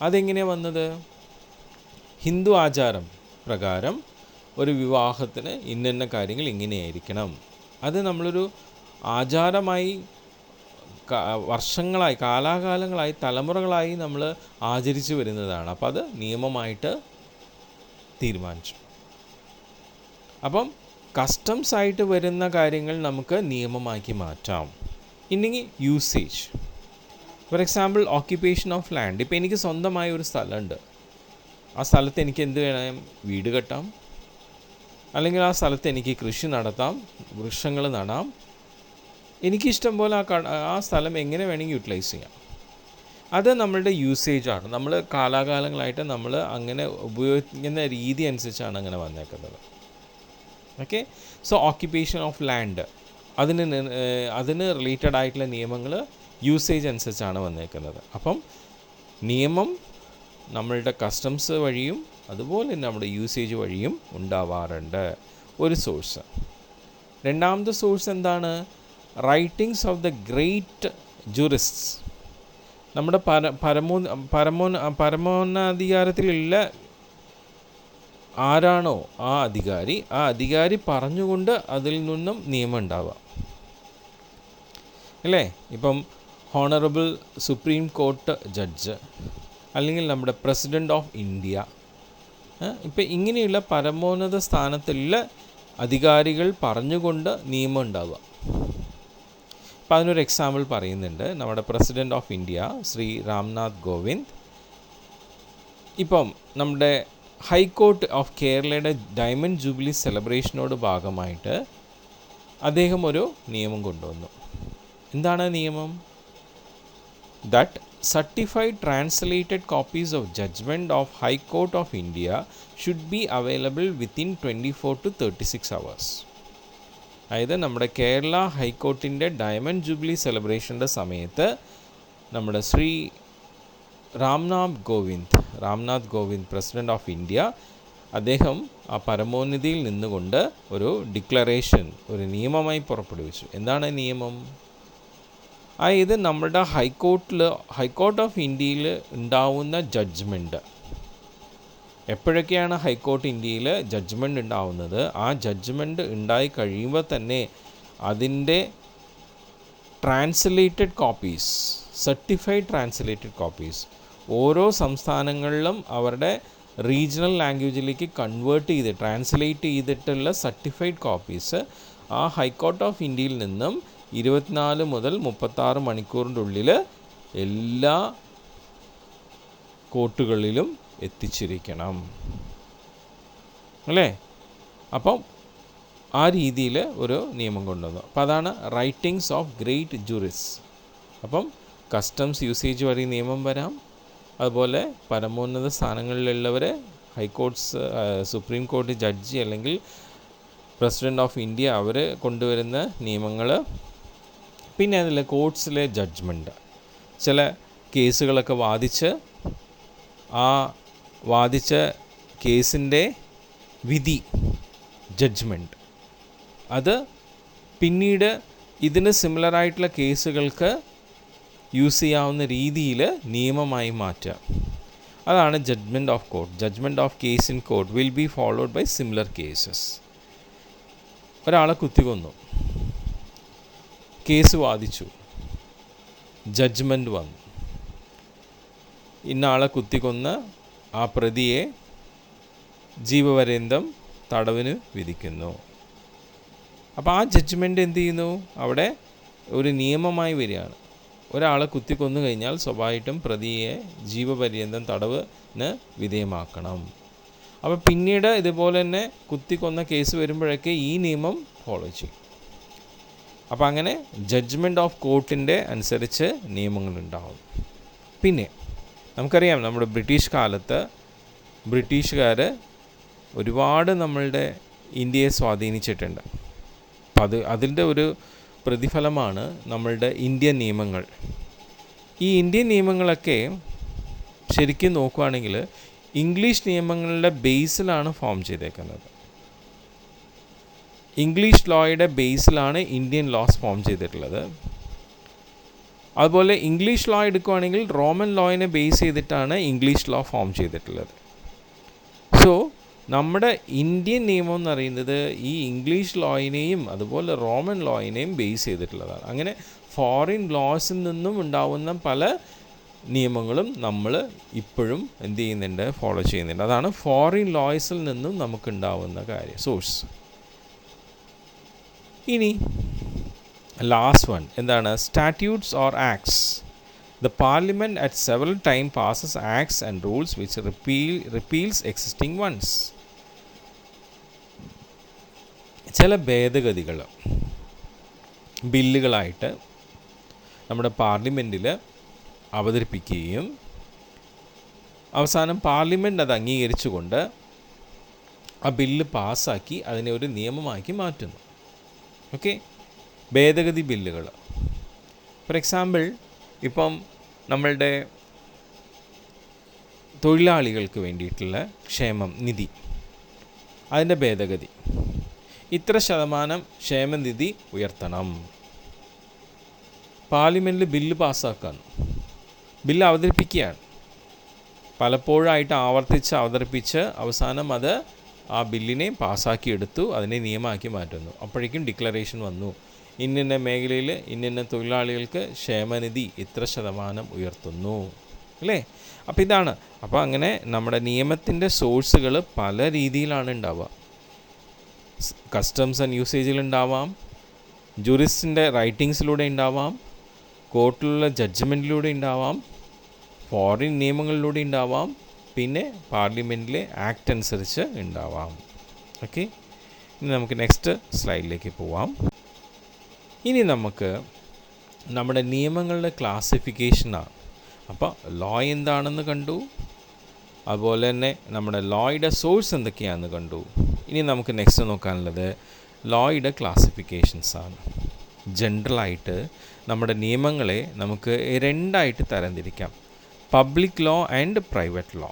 അതെങ്ങനെയാണ് വന്നത്? ഹിന്ദു ആചാരം പ്രകാരം ഒരു വിവാഹത്തിന് ഇന്ന കാര്യങ്ങൾ ഇങ്ങനെയായിരിക്കണം. അത് നമ്മളൊരു ആചാരമായി വർഷങ്ങളായി, കാലാകാലങ്ങളായി, തലമുറകളായി നമ്മൾ ആചരിച്ചു വരുന്നതാണ്. അപ്പോൾ അത് നിയമമായിട്ട് തീരുമാനിച്ചു. അപ്പം കസ്റ്റംസ് ആയിട്ട് വരുന്ന കാര്യങ്ങൾ നമുക്ക് നിയമമാക്കി മാറ്റാം. ഇനി usage, for example occupation of land. ഇപ്പോൾ എനിക്ക് സ്വന്തമായ ഒരു സ്ഥലമുണ്ട്. ആ സ്ഥലത്ത് എനിക്ക് എന്ത് വേണം? വീട് കെട്ടാം, അല്ലെങ്കിൽ ആ സ്ഥലത്ത് എനിക്ക് കൃഷി നടത്താം, വൃക്ഷങ്ങൾ നടാം. എനിക്കിഷ്ടം പോലെ ആ സ്ഥലം എങ്ങനെ വേണമെങ്കിൽ യൂട്ടിലൈസ് ചെയ്യാം. അത് നമ്മളുടെ യൂസേജാണ്. നമ്മൾ കാലാകാലങ്ങളായിട്ട് നമ്മൾ അങ്ങനെ ഉപയോഗിക്കുന്ന രീതി അനുസരിച്ചാണ് അങ്ങനെ വന്നേക്കുന്നത്. Okay. So occupation of land, അതിന് റിലേറ്റഡ് ആയിട്ടുള്ള നിയമങ്ങൾ യൂസേജ് അനുസരിച്ചാണ് വന്നേക്കുന്നത്. അപ്പം നിയമം നമ്മളുടെ കസ്റ്റംസ് വഴിയും അതുപോലെ തന്നെ നമ്മുടെ യൂസേജ് വഴിയും ഉണ്ടാവാറുണ്ട്. ഒരു സോഴ്സ്. രണ്ടാമത്തെ സോഴ്സ് എന്താണ്? Writings of the great jurists. നമ്മുടെ പരമോന്നതാധികാരത്തിലുള്ള ആരാണോ ആ അധികാരി പറഞ്ഞുകൊണ്ട് അതിൽ നിന്നും നിയമം ഉണ്ടാവുക അല്ലേ. ഇപ്പം ഹോണറബിൾ സുപ്രീം കോർട്ട് ജഡ്ജ്, അല്ലെങ്കിൽ നമ്മുടെ പ്രസിഡൻ്റ് ഓഫ് ഇന്ത്യ, ഇപ്പം ഇങ്ങനെയുള്ള പരമോന്നത സ്ഥാനത്തുള്ള അധികാരികൾ പറഞ്ഞുകൊണ്ട് നിയമം ഉണ്ടാവുക. അപ്പം അതിനൊരു എക്സാമ്പിൾ പറയുന്നുണ്ട്. നമ്മുടെ president of India Shri Ramnath Kovind ഇപ്പം നമ്മുടെ ഹൈക്കോർട്ട് ഓഫ് കേരളയുടെ ഡയമണ്ട് ജൂബിലി സെലിബ്രേഷനോട് ഭാഗമായിട്ട് അദ്ദേഹം ഒരു നിയമം കൊണ്ടുവന്നു. എന്താണ് നിയമം? That certified translated copies of judgment of High Court of India should be available within 24 to 36 hours. അതായത് നമ്മുടെ കേരള ഹൈക്കോർട്ടിൻ്റെ ഡയമണ്ട് ജൂബിലി സെലിബ്രേഷൻ്റെ സമയത്ത് നമ്മുടെ Shri Ramnath Kovind president of India, അദ്ദേഹം ആ പരമോന്നതിയിൽ നിന്നുകൊണ്ട് ഒരു ഡിക്ലറേഷൻ, ഒരു നിയമമായി പുറപ്പെടുവിച്ചു. എന്താണ് നിയമം? അതായത് നമ്മുടെ ഹൈക്കോർട്ട് ഓഫ് ഇന്ത്യയിൽ ഉണ്ടാവുന്ന ജഡ്ജ്മെൻറ്റ്, എപ്പോഴൊക്കെയാണ് ഹൈക്കോർട്ട് ഇന്ത്യയിൽ ജഡ്ജ്മെൻറ്റ് ഉണ്ടാവുന്നത്? ആ ജഡ്ജ്മെൻറ്റ് ഉണ്ടായി കഴിയുമ്പോൾ തന്നെ അതിൻ്റെ translated copies, certified translated copies ഓരോ സംസ്ഥാനങ്ങളിലും അവരുടെ റീജിയണൽ ലാംഗ്വേജിലേക്ക് ട്രാൻസ്ലേറ്റ് ചെയ്തിട്ടുള്ള സർട്ടിഫൈഡ് കോപ്പീസ് ആ ഹൈക്കോർട്ട് ഓഫ് ഇന്ത്യയിൽ നിന്നും 24 മുതൽ 36 മണിക്കൂറിൻ്റെ ഉള്ളിൽ എല്ലാ കോർട്ടുകളിലും എത്തിച്ചിരിക്കണം അല്ലേ. അപ്പം ആ രീതിയിൽ ഒരു നിയമം കൊണ്ടുവന്നു. അപ്പോൾ അതാണ് റൈറ്റിങ്സ് ഓഫ് ഗ്രേറ്റ് ജൂറിസ്. അപ്പം കസ്റ്റംസ് യൂസേജ് വഴി നിയമം വരാം, അതുപോലെ പരമോന്നത സ്ഥാനങ്ങളിലുള്ളവർ ഹൈക്കോർട്ട്സ്, സുപ്രീം കോടതി ജഡ്ജി അല്ലെങ്കിൽ പ്രസിഡൻ്റ് ഓഫ് ഇന്ത്യ അവർ കൊണ്ടുവരുന്ന നിയമങ്ങൾ. പിന്നെ അതിൽ കോർട്ട്സിലെ ജഡ്ജ്മെൻറ്റ്, ചില കേസുകളൊക്കെ വാദിച്ച കേസിൻ്റെ വിധി, ജഡ്ജ്മെൻറ്റ്, അത് പിന്നീട് ഇതിന് സിമിലറായിട്ടുള്ള കേസുകൾക്ക് യൂസ് ചെയ്യാവുന്ന രീതിയിൽ നിയമമായി മാറ്റുക. അതാണ് judgement of court. Judgement of case in court will be followed by similar cases. ഒരാളെ കുത്തിക്കൊന്നു, കേസ് വാദിച്ചു, ജഡ്ജ്മെൻറ്റ് വന്നു, ഇന്ന ആളെ കുത്തിക്കൊന്ന് ആ പ്രതിയെ ജീവപര്യന്തം തടവിന് വിധിക്കുന്നു. അപ്പോൾ ആ ജഡ്ജ്മെൻറ്റ് എന്ത് ചെയ്യുന്നു? അവിടെ ഒരു നിയമമായി വരികയാണ്. ഒരാളെ കുത്തിക്കൊന്നു കഴിഞ്ഞാൽ സ്വാഭാവികമായിട്ടും പ്രതിയെ ജീവപര്യന്തം തടവിന് വിധേയമാക്കണം. അപ്പോൾ പിന്നീട് ഇതുപോലെ തന്നെ കുത്തിക്കൊന്ന കേസ് വരുമ്പോഴൊക്കെ ഈ നിയമം ഫോളോ ചെയ്യും. അപ്പോൾ അങ്ങനെ ജഡ്ജ്മെൻറ്റ് ഓഫ് കോർട്ടിൻ്റെ അനുസരിച്ച് നിയമങ്ങളുണ്ടാവും. പിന്നെ നമുക്കറിയാം, നമ്മുടെ ബ്രിട്ടീഷ് കാലത്ത് ബ്രിട്ടീഷുകാർ ഒരുപാട് നമ്മളുടെ ഇന്ത്യയെ സ്വാധീനിച്ചിട്ടുണ്ട്. അപ്പം അതിൻ്റെ ഒരു പ്രതിഫലമാണ് നമ്മളുടെ ഇന്ത്യൻ നിയമങ്ങൾ. ഈ ഇന്ത്യൻ നിയമങ്ങളൊക്കെ ശരിക്കും നോക്കുകയാണെങ്കിൽ ഇംഗ്ലീഷ് നിയമങ്ങളുടെ ബേസിലാണ് ഫോം ചെയ്തേക്കുന്നത്. ഇംഗ്ലീഷ് ലോയുടെ ബേസിലാണ് ഇന്ത്യൻ ലോസ് ഫോം ചെയ്തിട്ടുള്ളത്. അതുപോലെ ഇംഗ്ലീഷ് ലോ എടുക്കുകയാണെങ്കിൽ റോമൻ ലോയിനെ ബേസ് ചെയ്തിട്ടാണ് ഇംഗ്ലീഷ് ലോ ഫോം ചെയ്തിട്ടുള്ളത്. സോ നമ്മുടെ ഇന്ത്യൻ നിയമം എന്ന് പറയുന്നത് ഈ ഇംഗ്ലീഷ് ലോയിനെയും അതുപോലെ റോമൻ ലോയിനെയും ബേസ് ചെയ്തിട്ടുള്ളതാണ്. അങ്ങനെ ഫോറിൻ ലോസിൽ നിന്നും ഉണ്ടാവുന്ന പല നിയമങ്ങളും നമ്മൾ ഇപ്പോഴും എന്ത് ചെയ്യുന്നുണ്ട്, ഫോളോ ചെയ്യുന്നുണ്ട്. അതാണ് ഫോറിൻ ലോസിൽ നിന്നും നമുക്കുണ്ടാവുന്ന കാര്യം, സോഴ്സ്. ഇനി ലാസ്റ്റ് വൺ എന്താണ്? Statutes or acts. The Parliament at several times passes acts and rules which repeals existing ones. ചില ഭേദഗതികൾ ബില്ലുകളായിട്ട് നമ്മുടെ പാർലമെൻറ്റിൽ അവതരിപ്പിക്കുകയും അവസാനം പാർലമെൻറ്റ് അത് അംഗീകരിച്ചുകൊണ്ട് ആ ബില്ല് പാസ്സാക്കി അതിനെ ഒരു നിയമമാക്കി മാറ്റുന്നു. ഓക്കെ, ഭേദഗതി ബില്ലുകൾ. ഫോർ എക്സാമ്പിൾ, ഇപ്പം നമ്മളുടെ തൊഴിലാളികൾക്ക് വേണ്ടിയിട്ടുള്ള ക്ഷേമം നിധി, അതിൻ്റെ ഭേദഗതി, ഇത്ര ശതമാനം ക്ഷേമനിധി ഉയർത്തണം. പാർലമെൻറ്റിൽ ബില്ല് പാസ്സാക്കാണ്, ബില്ല് അവതരിപ്പിക്കുകയാണ്. പലപ്പോഴായിട്ട് ആവർത്തിച്ച് അവതരിപ്പിച്ച് അവസാനം അത് ആ ബില്ലിനെ പാസ്സാക്കിയെടുത്തു, അതിനെ നിയമമാക്കി മാറ്റുന്നു. അപ്പോഴേക്കും ഡിക്ലറേഷൻ വന്നു, ഇന്ന മേഖലയിൽ ഇന്ന തൊഴിലാളികൾക്ക് ക്ഷേമനിധി ഇത്ര ശതമാനം ഉയർത്തുന്നു, അല്ലേ? അപ്പോൾ ഇതാണ്. അപ്പോൾ അങ്ങനെ നമ്മുടെ നിയമത്തിൻ്റെ സോഴ്സുകൾ പല രീതിയിലാണ് ഉണ്ടാവുക. കസ്റ്റംസ് ആൻഡ് യൂസേജിലുണ്ടാവാം, ജൂറിസ്റ്റിൻ്റെ റൈറ്റിങ്സിലൂടെ ഉണ്ടാവാം, കോർട്ടിലുള്ള ജഡ്ജ്മെൻറ്റിലൂടെ ഉണ്ടാവാം, ഫോറിൻ നിയമങ്ങളിലൂടെ ഉണ്ടാവാം, പിന്നെ പാർലമെൻറ്റിലെ ആക്ട് അനുസരിച്ച് ഉണ്ടാവാം. ഓക്കെ, ഇനി നമുക്ക് നെക്സ്റ്റ് സ്ലൈഡിലേക്ക് പോവാം. ഇനി നമുക്ക് നമ്മുടെ നിയമങ്ങളുടെ ക്ലാസിഫിക്കേഷനാണ്. അപ്പോൾ ലോ എന്താണെന്ന് കണ്ടു, അതുപോലെ തന്നെ നമ്മുടെ ലോയുടെ സോഴ്സ് എന്തൊക്കെയാണെന്ന് കണ്ടു. ഇനി നമുക്ക് നെക്സ്റ്റ് നോക്കാനുള്ളത് ലോയുടെ ക്ലാസിഫിക്കേഷൻസാണ്. ജനറലായിട്ട് നമ്മുടെ നിയമങ്ങളെ നമുക്ക് രണ്ടായിട്ട് തരംതിരിക്കാം, public law and private law.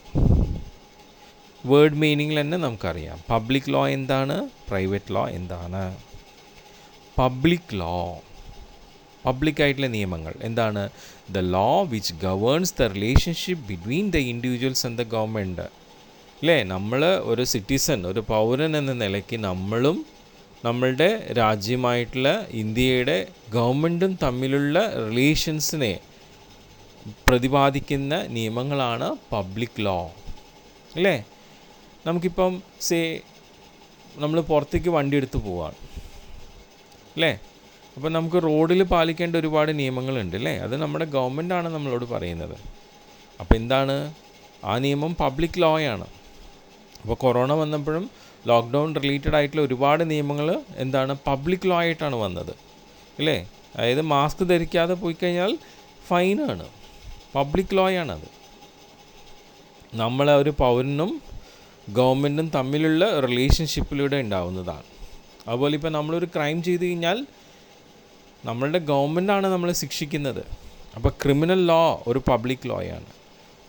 Word മീനിങ്ങിൽ തന്നെ നമുക്കറിയാം പബ്ലിക് ലോ എന്താണ്, പ്രൈവറ്റ് ലോ എന്താണ്. പബ്ലിക് ലോ, പബ്ലിക്കായിട്ടുള്ള നിയമങ്ങൾ എന്താണ്? The law which governs the relationship between the individuals and the government. അല്ലേ, നമ്മൾ ഒരു സിറ്റിസൺ, ഒരു പൗരൻ എന്ന നിലയ്ക്ക് നമ്മളും നമ്മളുടെ രാജ്യമായിട്ടുള്ള ഇന്ത്യയുടെ ഗവൺമെൻറ്റും തമ്മിലുള്ള റിലേഷൻസിനെ പ്രതിപാദിക്കുന്ന നിയമങ്ങളാണ് പബ്ലിക് ലോ, അല്ലേ? നമുക്കിപ്പം നമ്മൾ പുറത്തേക്ക് വണ്ടി എടുത്ത് പോവാണ്, അല്ലേ? അപ്പോൾ നമുക്ക് റോഡിൽ പാലിക്കേണ്ട ഒരുപാട് നിയമങ്ങളുണ്ട്, അല്ലേ? അത് നമ്മുടെ ഗവൺമെൻറ്റാണ് നമ്മളോട് പറയുന്നത്. അപ്പോൾ എന്താണ് ആ നിയമം? പബ്ലിക് ലോയാണ്. അപ്പോൾ കൊറോണ വന്നപ്പോഴും ലോക്ക്ഡൗൺ റിലേറ്റഡ് ആയിട്ടുള്ള ഒരുപാട് നിയമങ്ങൾ എന്താണ്? പബ്ലിക് ലോ ആയിട്ടാണ് വന്നത്, അല്ലേ? അതായത് മാസ്ക് ധരിക്കാതെ പോയി കഴിഞ്ഞാൽ ഫൈനാണ്, പബ്ലിക് ലോയാണത്. നമ്മളെ ഒരു പൗരനും ഗവൺമെൻറ്റും തമ്മിലുള്ള റിലേഷൻഷിപ്പിലൂടെ ഉണ്ടാവുന്നതാണ്. അതുപോലെ ഇപ്പോൾ നമ്മളൊരു ക്രൈം ചെയ്ത് കഴിഞ്ഞാൽ നമ്മളുടെ ഗവൺമെൻറ്റാണ് നമ്മളെ ശിക്ഷിക്കുന്നത്. അപ്പോൾ ക്രിമിനൽ ലോ ഒരു പബ്ലിക് ലോയാണ്.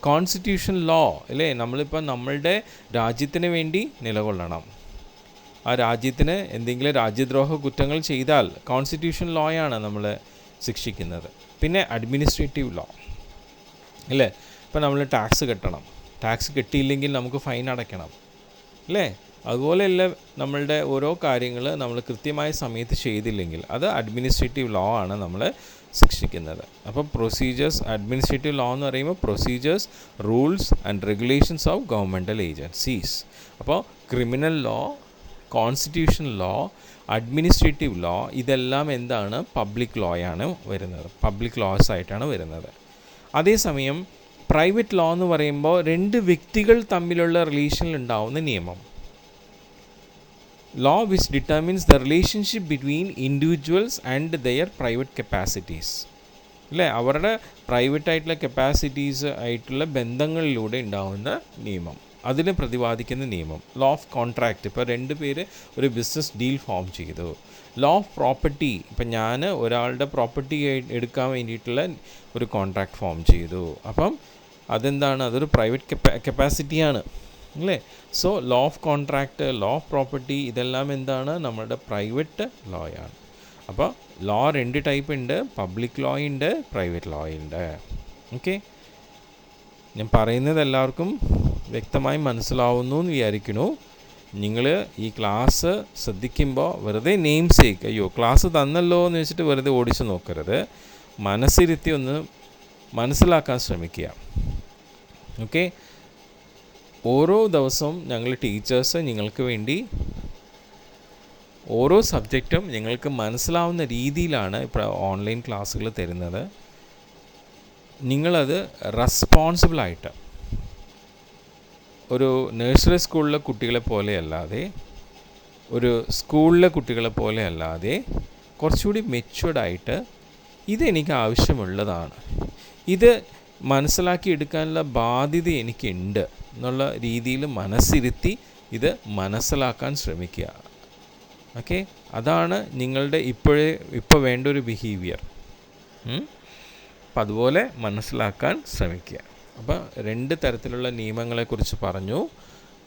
കോൺസ്റ്റിറ്റ്യൂഷൻ ലോ, അല്ലേ? നമ്മളിപ്പോൾ നമ്മളുടെ രാജ്യത്തിന് വേണ്ടി നിലകൊള്ളണം. ആ രാജ്യത്തിന് എന്തെങ്കിലും രാജ്യദ്രോഹ കുറ്റങ്ങൾ ചെയ്താൽ കോൺസ്റ്റിറ്റ്യൂഷൻ ലോയാണ് നമ്മളെ ശിക്ഷിക്കുന്നത്. പിന്നെ അഡ്മിനിസ്ട്രേറ്റീവ് ലോ, അല്ലേ? ഇപ്പോൾ നമ്മൾ ടാക്സ് കെട്ടണം, ടാക്സ് കെട്ടിയില്ലെങ്കിൽ നമുക്ക് ഫൈൻ അടയ്ക്കണം, അല്ലേ? അതുപോലെയല്ല നമ്മളുടെ ഓരോ കാര്യങ്ങൾ നമ്മൾ കൃത്യമായ സമയത്ത് ചെയ്തില്ലെങ്കിൽ അത് അഡ്മിനിസ്ട്രേറ്റീവ് ലോ ആണ് നമ്മളെ ശിക്ഷിക്കുന്നത്. അപ്പോൾ പ്രൊസീജിയേഴ്സ്, അഡ്മിനിസ്ട്രേറ്റീവ് ലോ എന്ന് പറയുമ്പോൾ procedures, rules and regulations of governmental agencies. അപ്പോൾ criminal law, constitution law, administrative law, ഇതെല്ലാം എന്താണ്? പബ്ലിക് ലോയാണ് വരുന്നത്, പബ്ലിക് ലോസ് ആയിട്ടാണ് വരുന്നത്. അതേസമയം പ്രൈവറ്റ് ലോ എന്ന് പറയുമ്പോൾ രണ്ട് വ്യക്തികൾ തമ്മിലുള്ള റിലേഷനിൽ ഉണ്ടാവുന്ന നിയമം. law which determines the relationship between individuals and their private capacities, അല്ലേ? അവരുടെ പ്രൈവറ്റ് ആയിട്ടുള്ള കപ്പാസിറ്റീസ് ആയിട്ടുള്ള ബന്ധങ്ങളിലൂടെ ഉണ്ടാകുന്ന നിയമം, അതിനെ പ്രതിപാദിക്കുന്ന നിയമം. ലോ ഓഫ് കോൺട്രാക്റ്റ്, ഇപ്പോൾ 2 പേര് ഒരു ബിസിനസ് ഡീൽ ഫോം ചെയ്തു. ലോ ഓഫ് പ്രോപ്പർട്ടി, ഇപ്പം ഞാൻ ഒരാളുടെ പ്രോപ്പർട്ടി എടുക്കാൻ വേണ്ടിയിട്ടുള്ള ഒരു കോൺട്രാക്റ്റ് ഫോം ചെയ്തു. അപ്പം അതെന്താണ്? അതൊരു പ്രൈവറ്റ് കപ്പാസിറ്റിയാണ് അല്ലേ? So low of contract, law of property, ഇതെല്ലാം എന്താണ്? നമ്മുടെ പ്രൈവറ്റ് ലോയാണ്. അപ്പോൾ ലോ 2 ടൈപ്പ് ഉണ്ട്, പബ്ലിക് ലോ ഉണ്ട്, പ്രൈവറ്റ് ലോ ഉണ്ട്. ഓക്കെ, ഞാൻ പറയുന്നത് എല്ലാവർക്കും വ്യക്തമായി മനസ്സിലാവുന്നു എന്ന് വിചാരിക്കുന്നു. നിങ്ങൾ ഈ ക്ലാസ് ശ്രദ്ധിക്കുമ്പോൾ വെറുതെ നെയിം സേക്ക്, അയ്യോ ക്ലാസ് തന്നല്ലോ എന്ന് വെച്ചിട്ട് വെറുതെ ഓടിച്ചു നോക്കരുത്. മനസ്സിരുത്തി ഒന്ന് മനസ്സിലാക്കാൻ ശ്രമിക്കുക. ഓക്കെ, ഓരോ ദിവസവും ഞങ്ങൾ ടീച്ചേഴ്സ് നിങ്ങൾക്ക് വേണ്ടി ഓരോ സബ്ജക്റ്റും നിങ്ങൾക്ക് മനസ്സിലാവുന്ന രീതിയിലാണ് ഇപ്പോൾ ഓൺലൈൻ ക്ലാസ്സുകൾ തരുന്നത്. നിങ്ങളത് റെസ്പോൺസിബിളായിട്ട് ഒരു നഴ്സറി സ്കൂളിലെ കുട്ടികളെ പോലെ അല്ലാതെ, ഒരു സ്കൂളിലെ കുട്ടികളെ പോലെ അല്ലാതെ, കുറച്ചുകൂടി മെച്യൂർഡായിട്ട് ഇതെനിക്ക് ആവശ്യമുള്ളതാണ്, ഇത് മനസ്സിലാക്കി എടുക്കാനുള്ള ബാധ്യത എനിക്കുണ്ട് എന്നുള്ള രീതിയിൽ മനസ്സിരുത്തി ഇത് മനസ്സിലാക്കാൻ ശ്രമിക്കുക. ഓക്കെ, അതാണ് നിങ്ങളുടെ ഇപ്പോൾ വേണ്ട ഒരു ബിഹേവിയർ. അപ്പം അതുപോലെ മനസ്സിലാക്കാൻ ശ്രമിക്കുക. അപ്പോൾ 2 തരത്തിലുള്ള നിയമങ്ങളെക്കുറിച്ച് പറഞ്ഞു,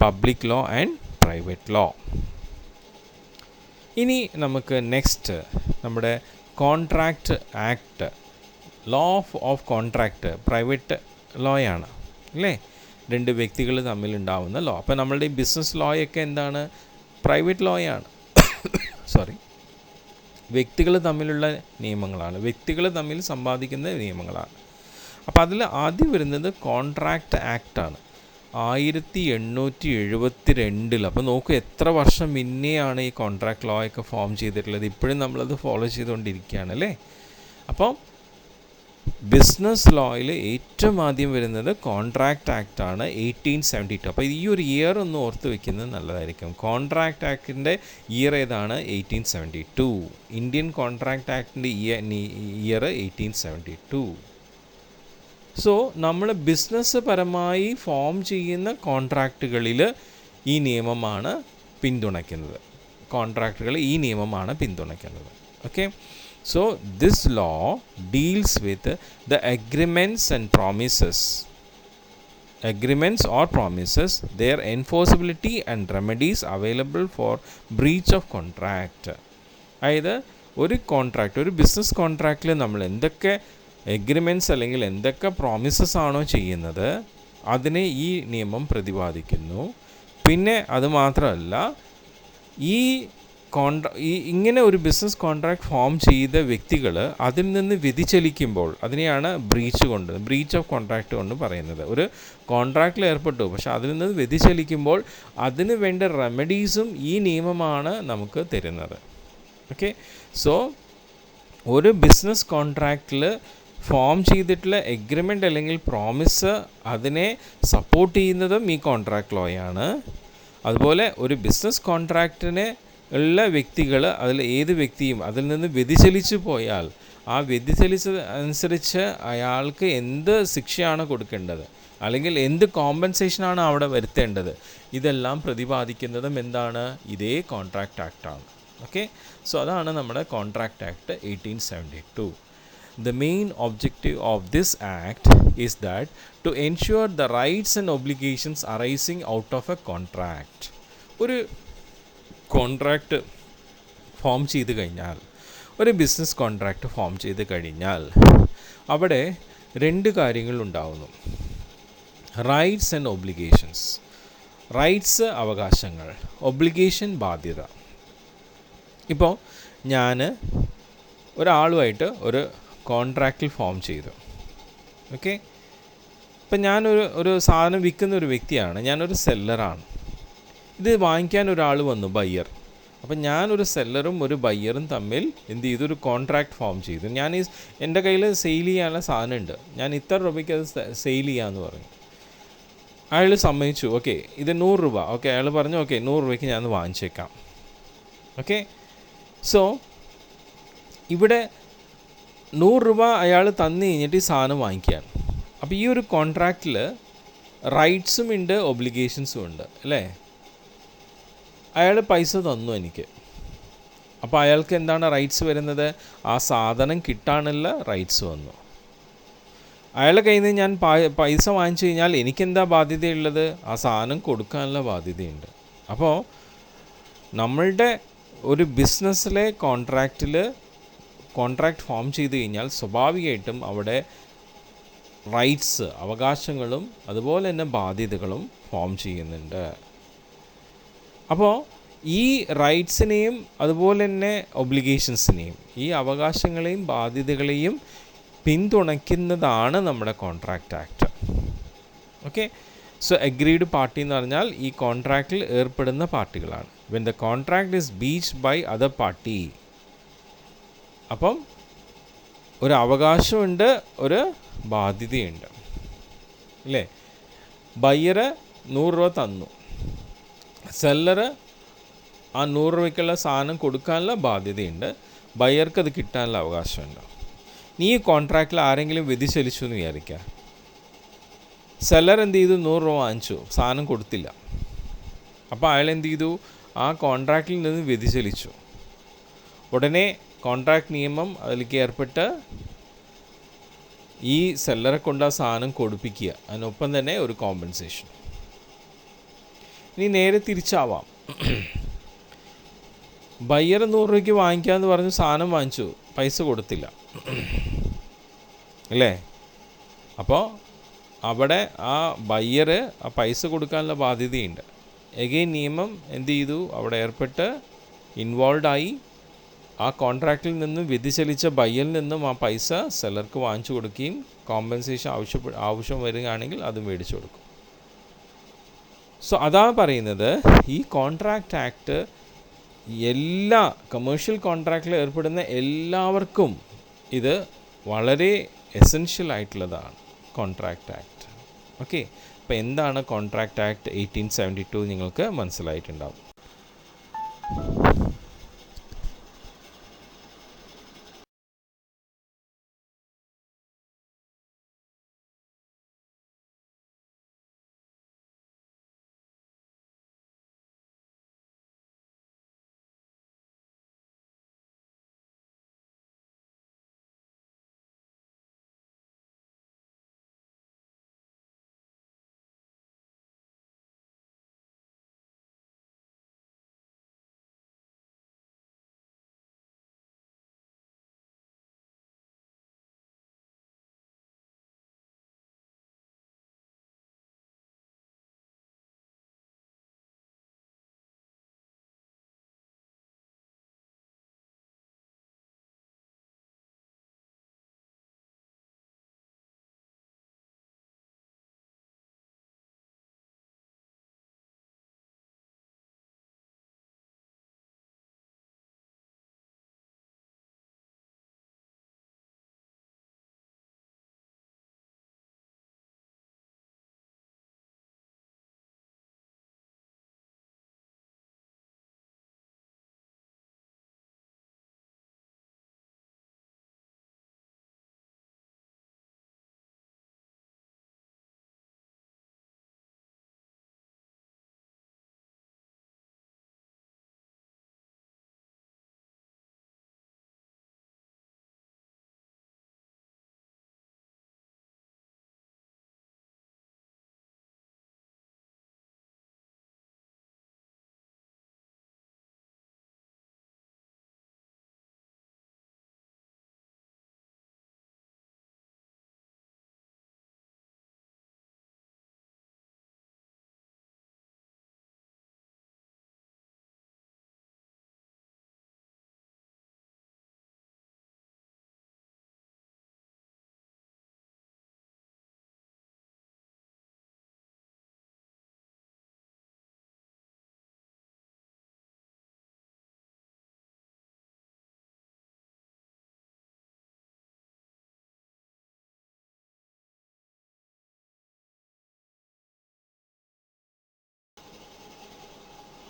public law and private law. ഇനി നമുക്ക് നെക്സ്റ്റ് നമ്മുടെ contract act, law of contract private ലോയാണ് അല്ലേ? 2 വ്യക്തികൾ തമ്മിലുണ്ടാവുന്ന ലോ. അപ്പോൾ നമ്മളുടെ ഈ ബിസിനസ് ലോയൊക്കെ എന്താണ്? പ്രൈവറ്റ് ലോയാണ്. വ്യക്തികൾ തമ്മിലുള്ള നിയമങ്ങളാണ്, വ്യക്തികൾ തമ്മിൽ സമ്പാദിക്കുന്ന നിയമങ്ങളാണ്. അപ്പോൾ അതിൽ ആദ്യം വരുന്നത് കോൺട്രാക്റ്റ് ആക്റ്റാണ്, 1872. അപ്പോൾ നോക്കൂ, എത്ര വർഷം മുന്നെയാണ് ഈ കോൺട്രാക്ട് ലോ ഒക്കെ ഫോം ചെയ്തിട്ടുള്ളത്. ഇപ്പോഴും നമ്മളത് ഫോളോ ചെയ്തുകൊണ്ടിരിക്കുകയാണ് അല്ലേ? അപ്പം ബിസിനസ് ലോയിൽ ഏറ്റവും ആദ്യം വരുന്നത് കോൺട്രാക്റ്റ് ആക്റ്റാണ്, 1872. അപ്പോൾ ഈ ഒരു ഇയർ ഒന്ന് ഓർത്ത് വയ്ക്കുന്നത് നല്ലതായിരിക്കും. കോൺട്രാക്റ്റ് ആക്ടിൻ്റെ ഇയർ ഏതാണ്? 1872. Indian contract ആക്ടിൻ്റെ year 1872. സോ നമ്മൾ ബിസിനസ് പരമായി ഫോം ചെയ്യുന്ന കോൺട്രാക്റ്റുകളിൽ ഈ നിയമമാണ് പിന്തുണയ്ക്കുന്നത്. കോൺട്രാക്റ്റുകൾ ഈ നിയമമാണ് പിന്തുണയ്ക്കുന്നത്. Okay, so this law deals with the agreements or promises, their enforceability and remedies available for breach of contract. അതായത് ഒരു ബിസിനസ് കോൺട്രാക്റ്റിൽ നമ്മൾ എന്തൊക്കെ എഗ്രിമെൻറ്റ്സ് അല്ലെങ്കിൽ എന്തൊക്കെ പ്രോമിസസ് ആണോ ചെയ്യുന്നത് അതിനെ ഈ നിയമം പ്രതിപാദിക്കുന്നു. പിന്നെ അതുമാത്രമല്ല, ഇങ്ങനെ ഒരു ബിസിനസ് കോൺട്രാക്ട് ഫോം ചെയ്ത വ്യക്തികൾ അതിൽ നിന്ന് വ്യതിചലിക്കുമ്പോൾ അതിനെയാണ് ബ്രീച്ച് ഓഫ് കോൺട്രാക്റ്റ് കൊണ്ട് പറയുന്നത്. ഒരു കോൺട്രാക്റ്റിൽ ഏർപ്പെട്ടു, പക്ഷെ അതിൽ നിന്ന് വ്യതിചലിക്കുമ്പോൾ അതിന് വേണ്ട റെമഡീസും ഈ നിയമമാണ് നമുക്ക് തരുന്നത്. ഓക്കെ, സോ ഒരു ബിസിനസ് കോൺട്രാക്റ്റിൽ ഫോം ചെയ്തിട്ടുള്ള എഗ്രിമെൻ്റ് അല്ലെങ്കിൽ പ്രോമിസ് അതിനെ സപ്പോർട്ട് ചെയ്യുന്നതും ഈ കോൺട്രാക്ട് ലോയാണ്. അതുപോലെ ഒരു ബിസിനസ് കോൺട്രാക്റ്റിനെ ഉള്ള വ്യക്തികൾ, ഏത് വ്യക്തിയും അതിൽ നിന്ന് വ്യതിചലിച്ചു പോയാൽ ആ വ്യതിചലിച്ചത് അനുസരിച്ച് അയാൾക്ക് എന്ത് ശിക്ഷയാണ് കൊടുക്കേണ്ടത് അല്ലെങ്കിൽ എന്ത് കോമ്പൻസേഷനാണ് അവിടെ വരുത്തേണ്ടത്, ഇതെല്ലാം പ്രതിപാദിക്കുന്നതും എന്താണ്? ഇതേ കോൺട്രാക്റ്റ് ആക്റ്റാണ്. ഓക്കെ, സോ അതാണ് നമ്മുടെ contract act 1872. The main objective of this act is that to ensure the rights and obligations arising out of a contract. ഒരു കോൺട്രാക്റ്റ് ഫോം ചെയ്ത് കഴിഞ്ഞാൽ, ഒരു ബിസിനസ് കോൺട്രാക്റ്റ് ഫോം ചെയ്ത് കഴിഞ്ഞാൽ അവിടെ 2 കാര്യങ്ങളുണ്ടാവുന്നു: റൈറ്റ്സ് ആൻഡ് ഒബ്ലിഗേഷൻസ്. റൈറ്റ്സ് അവകാശങ്ങൾ, ഒബ്ലിഗേഷൻ ബാധ്യത. ഇപ്പോൾ ഞാൻ ഒരാളുമായിട്ട് ഒരു കോൺട്രാക്റ്റിൽ ഫോം ചെയ്തു. ഓക്കെ, ഇപ്പം ഞാനൊരു സാധനം വിൽക്കുന്ന ഒരു വ്യക്തിയാണ്, ഞാനൊരു സെല്ലറാണ്. ഇത് വാങ്ങിക്കാൻ ഒരാൾ വന്നു, ബയ്യർ. അപ്പം ഞാനൊരു സെല്ലറും ഒരു ബയ്യറും തമ്മിൽ എന്ത് ചെയ്തു? ഒരു കോൺട്രാക്റ്റ് ഫോം ചെയ്തു. എൻ്റെ കയ്യിൽ സെയിൽ ചെയ്യാനുള്ള സാധനം ഉണ്ട്, ഞാൻ ഇത്ര രൂപയ്ക്ക് അത് സെയിൽ ചെയ്യാമെന്ന് പറഞ്ഞു. അയാൾ സമ്മതിച്ചു. ഓക്കെ, ഇത് 100 രൂപ. ഓക്കെ, അയാൾ പറഞ്ഞു ഓക്കെ 100 രൂപയ്ക്ക് ഞാൻ വാങ്ങിച്ചേക്കാം. ഓക്കെ, സോ ഇവിടെ 100 രൂപ അയാൾ തന്നു കഴിഞ്ഞിട്ട് ഈ സാധനം വാങ്ങിക്കുകയാണ്. അപ്പോൾ ഈ ഒരു കോൺട്രാക്റ്റിൽ റൈറ്റ്സും ഉണ്ട്, ഒബ്ലിഗേഷൻസും ഉണ്ട് അല്ലേ. അയാൾ പൈസ തന്നു എനിക്ക്, അപ്പോൾ അയാൾക്ക് എന്താണ് റൈറ്റ്സ് വരുന്നത്? ആ സാധനം കിട്ടാനുള്ള റൈറ്റ്സ് വന്നു. അയാളുടെ കയ്യിൽ നിന്ന് ഞാൻ പൈസ വാങ്ങിച്ചു കഴിഞ്ഞാൽ എനിക്കെന്താ ബാധ്യതയുള്ളത്? ആ സാധനം കൊടുക്കാനുള്ള ബാധ്യതയുണ്ട്. അപ്പോൾ നമ്മളുടെ ഒരു ബിസിനസ്സിലെ കോൺട്രാക്റ്റ് ഫോം ചെയ്ത് കഴിഞ്ഞാൽ സ്വാഭാവികമായിട്ടും അവിടെ റൈറ്റ്സ്, അവകാശങ്ങളും അതുപോലെ തന്നെ ബാധ്യതകളും ഫോം ചെയ്യുന്നുണ്ട്. അപ്പോൾ ഈ റൈറ്റ്സിനെയും അതുപോലെ തന്നെ ഒബ്ലിഗേഷൻസിനെയും, ഈ അവകാശങ്ങളെയും ബാധ്യതകളെയും പിന്തുണയ്ക്കുന്നതാണ് നമ്മുടെ contract act. Okay, so agreed party എന്ന് പറഞ്ഞാൽ ഈ കോൺട്രാക്റ്റിൽ ഏർപ്പെടുന്ന പാർട്ടികളാണ്. When the contract is breached by other party, അപ്പം ഒരു അവകാശമുണ്ട്, ഒരു ബാധ്യതയുണ്ട് അല്ലേ. ബയ്യർ 100 രൂപ തന്നു, സെല്ലർ ആ 100 രൂപയ്ക്കുള്ള സാധനം കൊടുക്കാനുള്ള ബാധ്യതയുണ്ട്, ബയ്യർക്ക് അത് കിട്ടാനുള്ള അവകാശമുണ്ട്. നീ ഈ കോൺട്രാക്റ്റിൽ ആരെങ്കിലും വ്യതിചലിച്ചു എന്ന് വിചാരിക്കുക. സെല്ലർ എന്ത് ചെയ്തു? 100 രൂപ വാങ്ങിച്ചു, സാധനം കൊടുത്തില്ല. അപ്പോൾ അയാൾ എന്ത് ചെയ്തു? ആ കോൺട്രാക്റ്റിൽ നിന്ന് വ്യതിചലിച്ചു. ഉടനെ കോൺട്രാക്റ്റ് നിയമം അതിലേക്ക് ഏർപ്പെട്ട് ഈ സെല്ലറെ കൊണ്ട് ആ സാധനം കൊടുപ്പിക്കുക, അതിനൊപ്പം തന്നെ ഒരു കോമ്പൻസേഷൻ. ഇനി നേരെ തിരിച്ചാവാം. ബയ്യർ 100 രൂപയ്ക്ക് വാങ്ങിക്കാമെന്ന് പറഞ്ഞ് സാധനം വാങ്ങിച്ചു, പൈസ കൊടുത്തില്ല അല്ലേ. അപ്പോൾ അവിടെ ആ ബയ്യർ ആ പൈസ കൊടുക്കാനുള്ള ബാധ്യതയുണ്ട്. എഗെയിൻ നിയമം എന്ത് ചെയ്തു? അവിടെ ഏർപ്പെട്ട് ഇൻവോൾവായി ആ കോൺട്രാക്റ്റിൽ നിന്നും വ്യതിചലിച്ച ബയ്യറിൽ നിന്നും ആ പൈസ സെല്ലർക്ക് വാങ്ങിച്ചു കൊടുക്കുകയും കോമ്പൻസേഷൻ ആവശ്യം വരികയാണെങ്കിൽ അത് മേടിച്ചു കൊടുക്കും. സോ അതാണ് പറയുന്നത്, ഈ കോൺട്രാക്റ്റ് ആക്ട് എല്ലാ കമേഴ്ഷ്യൽ കോൺട്രാക്റ്റിൽ ഏർപ്പെടുന്ന എല്ലാവർക്കും ഇത് വളരെ എസെൻഷ്യൽ ആയിട്ടുള്ളതാണ് കോൺട്രാക്റ്റ് ആക്ട്. ഓക്കെ, അപ്പോൾ എന്താണ് കോൺട്രാക്റ്റ് ആക്ട് 1872 നിങ്ങൾക്ക് മനസ്സിലായിട്ടുണ്ടാവും.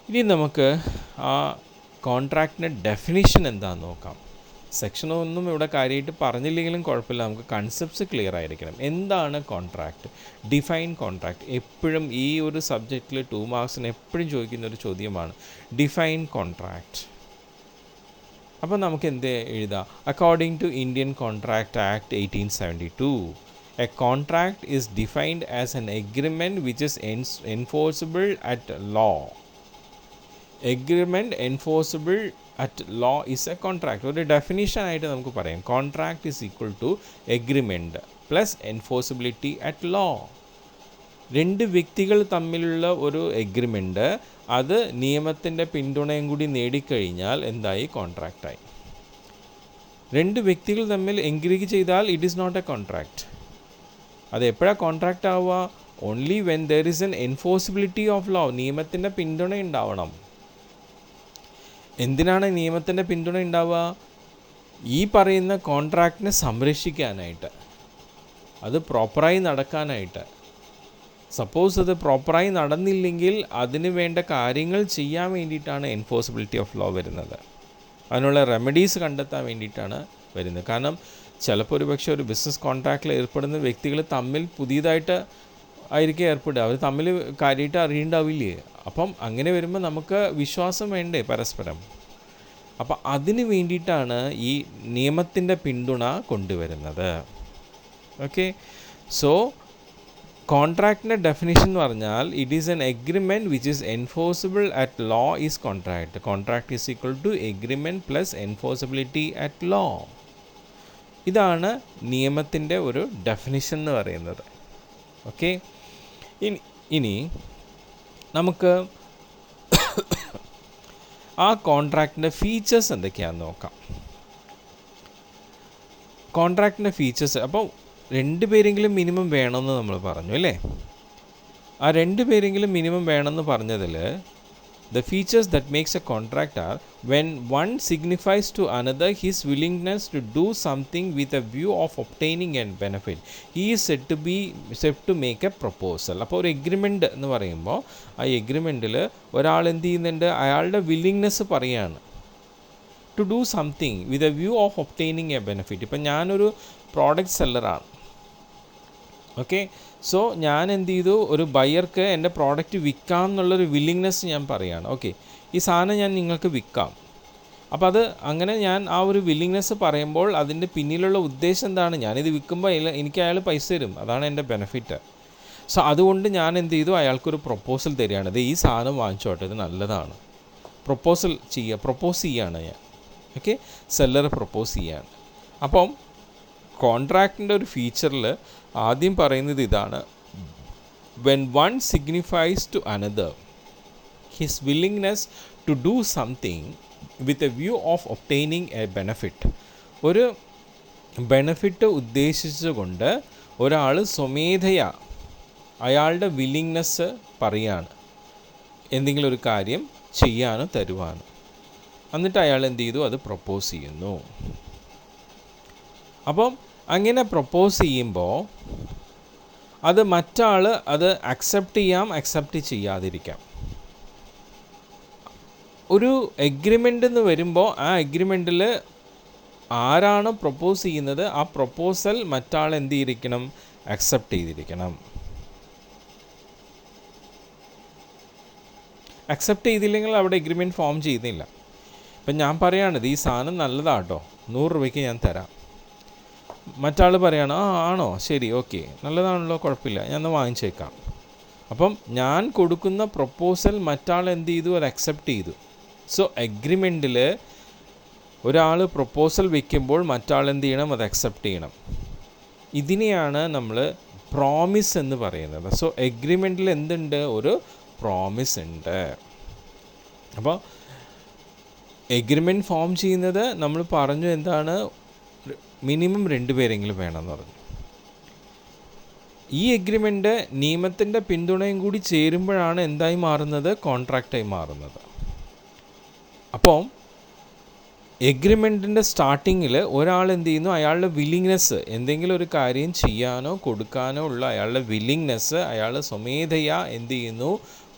ഇനി നമുക്ക് ആ കോൺട്രാക്റ്റിൻ്റെ ഡെഫിനിഷൻ എന്താണെന്ന് നോക്കാം. സെക്ഷനൊന്നും ഇവിടെ കാര്യമായിട്ട് പറഞ്ഞില്ലെങ്കിലും കുഴപ്പമില്ല, നമുക്ക് കൺസെപ്റ്റ്സ് ക്ലിയർ ആയിരിക്കണം. എന്താണ് കോൺട്രാക്റ്റ്? Define contract. എപ്പോഴും ഈ ഒരു സബ്ജക്റ്റിൽ 2 മാർക്സിന് എപ്പോഴും ചോദിക്കുന്ന ഒരു ചോദ്യമാണ് ഡിഫൈൻ കോൺട്രാക്റ്റ്. അപ്പോൾ നമുക്ക് എന്ത് എഴുതാം? According to Indian contract act 1872, a contract is defined as an agreement which is enforceable at law. Agreement enforceable at law is a contract. ഒരു ഡെഫിനിഷൻ ആയിട്ട് നമുക്ക് പറയാം, contract is equal to agreement plus enforceability at law. 2 വ്യക്തികൾ തമ്മിലുള്ള ഒരു agreement അത് നിയമത്തിൻ്റെ പിന്തുണയും കൂടി നേടിക്കഴിഞ്ഞാൽ എന്തായി? കോൺട്രാക്റ്റായി. 2 വ്യക്തികൾ തമ്മിൽ എഗ്രി ചെയ്താൽ it is not a contract. അത് എപ്പോഴാണ് കോൺട്രാക്റ്റ് ആവുക? Only when there is an enforceability of law. നിയമത്തിൻ്റെ പിന്തുണ ഉണ്ടാവണം. എന്തിനാണ് നിയമത്തിൻ്റെ പിന്തുണ ഉണ്ടാവുക? ഈ പറയുന്ന കോൺട്രാക്റ്റിനെ സംരക്ഷിക്കാനായിട്ട്, അത് പ്രോപ്പറായി നടക്കാനായിട്ട്. സപ്പോസ് അത് പ്രോപ്പറായി നടന്നില്ലെങ്കിൽ അതിന് വേണ്ട കാര്യങ്ങൾ ചെയ്യാൻ വേണ്ടിയിട്ടാണ് എൻഫോഴ്സിബിലിറ്റി ഓഫ് ലോ വരുന്നത്. അതിനുള്ള റെമഡീസ് കണ്ടെത്താൻ വേണ്ടിയിട്ടാണ് വരുന്നത്. കാരണം ചിലപ്പോൾ ഒരു പക്ഷേ ഒരു ബിസിനസ് കോൺട്രാക്റ്റിൽ ഏർപ്പെടുന്ന വ്യക്തികൾ തമ്മിൽ പുതിയതായിട്ട് ആയിരിക്കും ഏർപ്പെടുക, അവർ തമ്മിൽ കാര്യമായിട്ട് അറിയണ്ടാവില്ലേ. അപ്പം അങ്ങനെ വരുമ്പോൾ നമുക്ക് വിശ്വാസം വേണ്ടേ പരസ്പരം? അപ്പം അതിന് വേണ്ടിയിട്ടാണ് ഈ നിയമത്തിൻ്റെ പിന്തുണ കൊണ്ടുവരുന്നത്. ഓക്കെ, സോ കോൺട്രാക്റ്റിൻ്റെ ഡെഫിനിഷൻ എന്ന് പറഞ്ഞാൽ it is an agreement which is enforceable at law is contract. Contract is equal to agreement plus enforceability at law. ഇതാണ് നിയമത്തിൻ്റെ ഒരു ഡെഫിനിഷൻ എന്ന് പറയുന്നത്. ഓക്കെ, ഇനി നമുക്ക് ആ കോൺട്രാക്റ്റിൻ്റെ ഫീച്ചേഴ്സ് എന്തൊക്കെയാണെന്ന് നോക്കാം. കോൺട്രാക്റ്റിൻ്റെ ഫീച്ചേഴ്സ്, അപ്പോൾ 2 പേരെങ്കിലും മിനിമം വേണമെന്ന് നമ്മൾ പറഞ്ഞു അല്ലേ? ആ 2 പേരെങ്കിലും മിനിമം വേണമെന്ന് പറഞ്ഞതിൽ the features that makes a contract are when one signifies to another his willingness to do something with a view of obtaining a benefit. He is said to make a proposal. അപ്പോൾ ഒരു agreement എന്ന് പറയുമ്പോൾ ആ എഗ്രിമെൻറ്റിൽ ഒരാൾ എന്ത് ചെയ്യുന്നുണ്ട്? അയാളുടെ willingness പറയാണ് to do something with a view of obtaining a benefit. ഇപ്പം ഞാനൊരു പ്രോഡക്റ്റ് സെല്ലറാണ്. ഓക്കെ, സോ ഞാൻ എന്ത് ചെയ്തു? ഒരു ബയർക്ക് എൻ്റെ പ്രോഡക്റ്റ് വിൽക്കാം എന്നുള്ളൊരു വില്ലിങ്നെസ് ഞാൻ പറയുകയാണ്. ഓക്കെ, ഈ സാധനം ഞാൻ നിങ്ങൾക്ക് വിൽക്കാം. അപ്പോൾ അത് അങ്ങനെ ഞാൻ ആ ഒരു വില്ലിങ്നെസ് പറയുമ്പോൾ അതിൻ്റെ പിന്നിലുള്ള ഉദ്ദേശം എന്താണ്? ഞാനിത് വിൽക്കുമ്പോൾ എനിക്ക് അയാൾ പൈസ തരും, അതാണ് എൻ്റെ ബെനിഫിറ്റ്. സോ അതുകൊണ്ട് ഞാൻ എന്ത് ചെയ്തു? അയാൾക്കൊരു പ്രൊപ്പോസൽ തരികയാണ്. ഇത് ഈ സാധനം വാങ്ങിച്ചോട്ടെ, ഇത് നല്ലതാണ്. പ്രൊപ്പോസ് ചെയ്യുകയാണ് ഞാൻ. ഓക്കെ, സെല്ലർ പ്രൊപ്പോസ് ചെയ്യാണ്. അപ്പം കോൺട്രാക്റ്റിൻ്റെ ഒരു ഫീച്ചറിൽ ആദ്യം പറയുന്നത് ഇതാണ്, when one signifies to another his willingness to do something with a view of obtaining a benefit. ഒരു ബെനഫിറ്റ് ഉദ്ദേശിച്ചുകൊണ്ട് ഒരാൾ സ്വമേധയാ അയാളുടെ വില്ലിങ്നെസ് പറയാണ് എന്തെങ്കിലും ഒരു കാര്യം ചെയ്യാനോ തരുവാനോ. എന്നിട്ട് അയാൾ എന്ത് ചെയ്തു? അത് പ്രൊപ്പോസ് ചെയ്യുന്നു. അപ്പം അങ്ങനെ പ്രൊപ്പോസ് ചെയ്യുമ്പോൾ അത് മറ്റാൾ അത് അക്സെപ്റ്റ് ചെയ്യാം, അക്സെപ്റ്റ് ചെയ്യാതിരിക്കാം. ഒരു എഗ്രിമെൻ്റ് എന്ന് വരുമ്പോൾ ആ എഗ്രിമെൻറ്റിൽ ആരാണോ പ്രൊപ്പോസ് ചെയ്യുന്നത് ആ പ്രൊപ്പോസൽ മറ്റാൾ എന്ത് ചെയ്തിരിക്കണം? അക്സെപ്റ്റ് ചെയ്തിരിക്കണം. അക്സെപ്റ്റ് ചെയ്തില്ലെങ്കിൽ അവിടെ എഗ്രിമെൻറ്റ് ഫോം ചെയ്യുന്നില്ല. ഇപ്പം ഞാൻ പറയുകയാണിത് ഈ സാധനം നല്ലതാട്ടോ, 100 രൂപയ്ക്ക് ഞാൻ തരാം. മറ്റാൾ പറയാണ് ആണോ, ശരി, ഓക്കെ, നല്ലതാണല്ലോ, കുഴപ്പമില്ല, ഞാൻ വാങ്ങിച്ചേക്കാം. അപ്പം ഞാൻ കൊടുക്കുന്ന പ്രൊപ്പോസൽ മറ്റാൾ എന്ത് ചെയ്തു? അത് അക്സെപ്റ്റ് ചെയ്തു. സോ എഗ്രിമെൻറ്റിൽ ഒരാൾ പ്രൊപ്പോസൽ വയ്ക്കുമ്പോൾ മറ്റാൾ എന്ത് ചെയ്യണം? അത് അക്സെപ്റ്റ് ചെയ്യണം. ഇതിനെയാണ് നമ്മൾ പ്രോമിസ് എന്ന് പറയുന്നത്. സോ എഗ്രിമെൻറ്റിൽ എന്തുണ്ട്? ഒരു പ്രോമിസ് ഉണ്ട്. അപ്പോൾ എഗ്രിമെൻറ്റ് ഫോം ചെയ്യുന്നത് നമ്മൾ പറഞ്ഞു എന്താണ്? മിനിമം 2 പേരെങ്കിലും വേണമെന്ന് പറഞ്ഞു. ഈ എഗ്രിമെൻ്റ് നിയമത്തിൻ്റെ പിന്തുണയും കൂടി ചേരുമ്പോഴാണ് എന്തായി മാറുന്നത്? കോൺട്രാക്റ്റായി മാറുന്നത്. അപ്പോൾ എഗ്രിമെൻറ്റിൻ്റെ സ്റ്റാർട്ടിങ്ങിൽ ഒരാൾ എന്ത് ചെയ്യുന്നു? അയാളുടെ വില്ലിങ്നെസ്, എന്തെങ്കിലും ഒരു കാര്യം ചെയ്യാനോ കൊടുക്കാനോ ഉള്ള അയാളുടെ വില്ലിങ്നെസ് അയാൾ സ്വമേധയാ എന്ത് ചെയ്യുന്നു?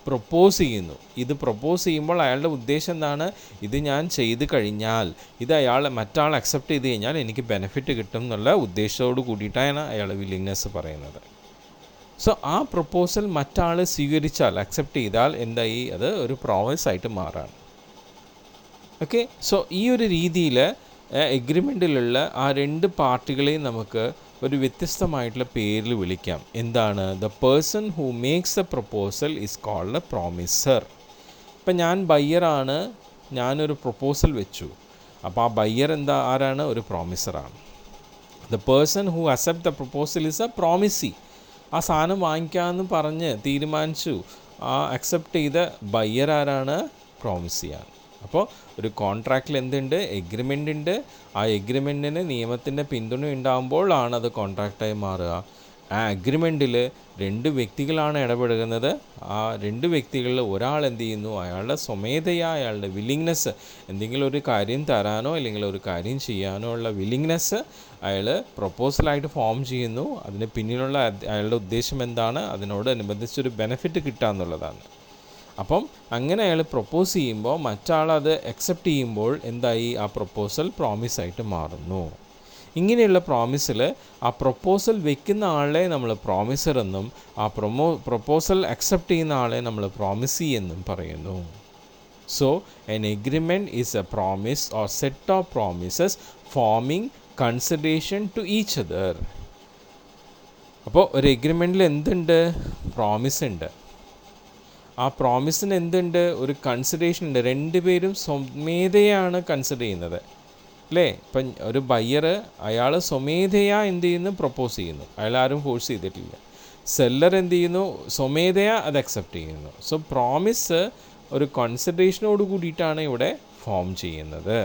പ്രൊപ്പോസ് ചെയ്യുന്നു. ഇത് പ്രൊപ്പോസ് ചെയ്യുമ്പോൾ അയാളുടെ ഉദ്ദേശം എന്താണ്? ഇത് ഞാൻ ചെയ്ത് കഴിഞ്ഞാൽ, ഇത് മറ്റാൾ അക്സെപ്റ്റ് ചെയ്ത് കഴിഞ്ഞാൽ എനിക്ക് ബെനിഫിറ്റ് കിട്ടും എന്നുള്ള ഉദ്ദേശത്തോട് കൂടിയിട്ടാണ് അയാൾ വില്ലിങ്നെസ് പറയുന്നത്. സോ ആ പ്രൊപ്പോസൽ മറ്റാൾ സ്വീകരിച്ചാൽ, അക്സെപ്റ്റ് ചെയ്താൽ എന്തായി? അത് ഒരു പ്രോമിസ് ആയിട്ട് മാറാണ്. ഓക്കെ. സോ ഈ ഒരു രീതിയിൽ എഗ്രിമെൻറ്റിലുള്ള ആ രണ്ട് പാർട്ടികളെയും നമുക്ക് ഒരു വ്യത്യസ്തമായിട്ടുള്ള പേരിൽ വിളിക്കാം. എന്താണ്? The person who makes the proposal is called a promisor. ഇപ്പം ഞാൻ ബയ്യറാണ്, ഞാനൊരു പ്രൊപ്പോസൽ വെച്ചു. അപ്പോൾ ആ ബയ്യർ ആരാണ്? ഒരു പ്രോമിസറാണ്. The person who accept the proposal is a promisee. ആ സാധനം വാങ്ങിക്കാമെന്ന് പറഞ്ഞ് തീരുമാനിച്ചു, ആ അക്സെപ്റ്റ് ചെയ്ത ബയ്യർ ആരാണ്? പ്രോമിസിയാണ്. അപ്പോൾ ഒരു കോൺട്രാക്റ്റിൽ എന്തുണ്ട്? എഗ്രിമെൻ്റ് ഉണ്ട്. ആ എഗ്രിമെൻറ്റിന് നിയമത്തിൻ്റെ പിന്തുണ ഉണ്ടാകുമ്പോഴാണ് അത് കോൺട്രാക്റ്റായി മാറുക. ആ അഗ്രിമെൻറ്റിൽ രണ്ട് വ്യക്തികളാണ് ഇടപെടുന്നത്. ആ രണ്ട് വ്യക്തികളിൽ ഒരാൾ എന്ത് ചെയ്യുന്നു? അയാളുടെ സ്വമേധയാ അയാളുടെ വില്ലിങ്നെസ്, എന്തെങ്കിലും ഒരു കാര്യം തരാനോ അല്ലെങ്കിൽ ഒരു കാര്യം ചെയ്യാനോ ഉള്ള വില്ലിങ്നെസ് അയാൾ പ്രൊപ്പോസലായിട്ട് ഫോം ചെയ്യുന്നു. അതിന് പിന്നിലുള്ള അയാളുടെ ഉദ്ദേശം എന്താണ്? അതിനോടനുബന്ധിച്ചൊരു ബെനിഫിറ്റ് കിട്ടുക എന്നുള്ളതാണ്. അപ്പം അങ്ങനെ അയാൾ പ്രൊപ്പോസ് ചെയ്യുമ്പോൾ മറ്റാളത് അക്സെപ്റ്റ് ചെയ്യുമ്പോൾ എന്തായി? ആ പ്രൊപ്പോസൽ പ്രോമിസായിട്ട് മാറുന്നു. ഇങ്ങനെയുള്ള പ്രോമിസിൽ ആ പ്രൊപ്പോസൽ വെക്കുന്ന ആളെ നമ്മൾ പ്രോമിസർ എന്നും ആ പ്രൊപ്പോസൽ അക്സെപ്റ്റ് ചെയ്യുന്ന ആളെ നമ്മൾ പ്രോമിസി എന്നും പറയുന്നു. So an agreement is a promise or set of promises forming consideration to each other. അപ്പോൾ ഒരു എഗ്രിമെൻറ്റിൽ എന്തുണ്ട്? പ്രോമിസ് ഉണ്ട്. ആ പ്രോമിസിന് എന്തുണ്ട്? ഒരു കൺസിഡറേഷൻ ഉണ്ട്. രണ്ടുപേരും സ്വമേധയാണ് കൺസിഡർ ചെയ്യുന്നത്, അല്ലേ? ഇപ്പം ഒരു ബയ്യർ അയാൾ സ്വമേധയാ എന്ത് ചെയ്യുന്നു? പ്രൊപ്പോസ് ചെയ്യുന്നു. അയാൾ ആരും ഫോഴ്സ് ചെയ്തിട്ടില്ല. സെല്ലർ എന്ത് ചെയ്യുന്നു? സ്വമേധയാ അത് അക്സെപ്റ്റ് ചെയ്യുന്നു. സോ പ്രോമിസ് ഒരു കൺസിഡറേഷനോട് കൂടിയിട്ടാണ് ഇവിടെ ഫോം ചെയ്യുന്നത്.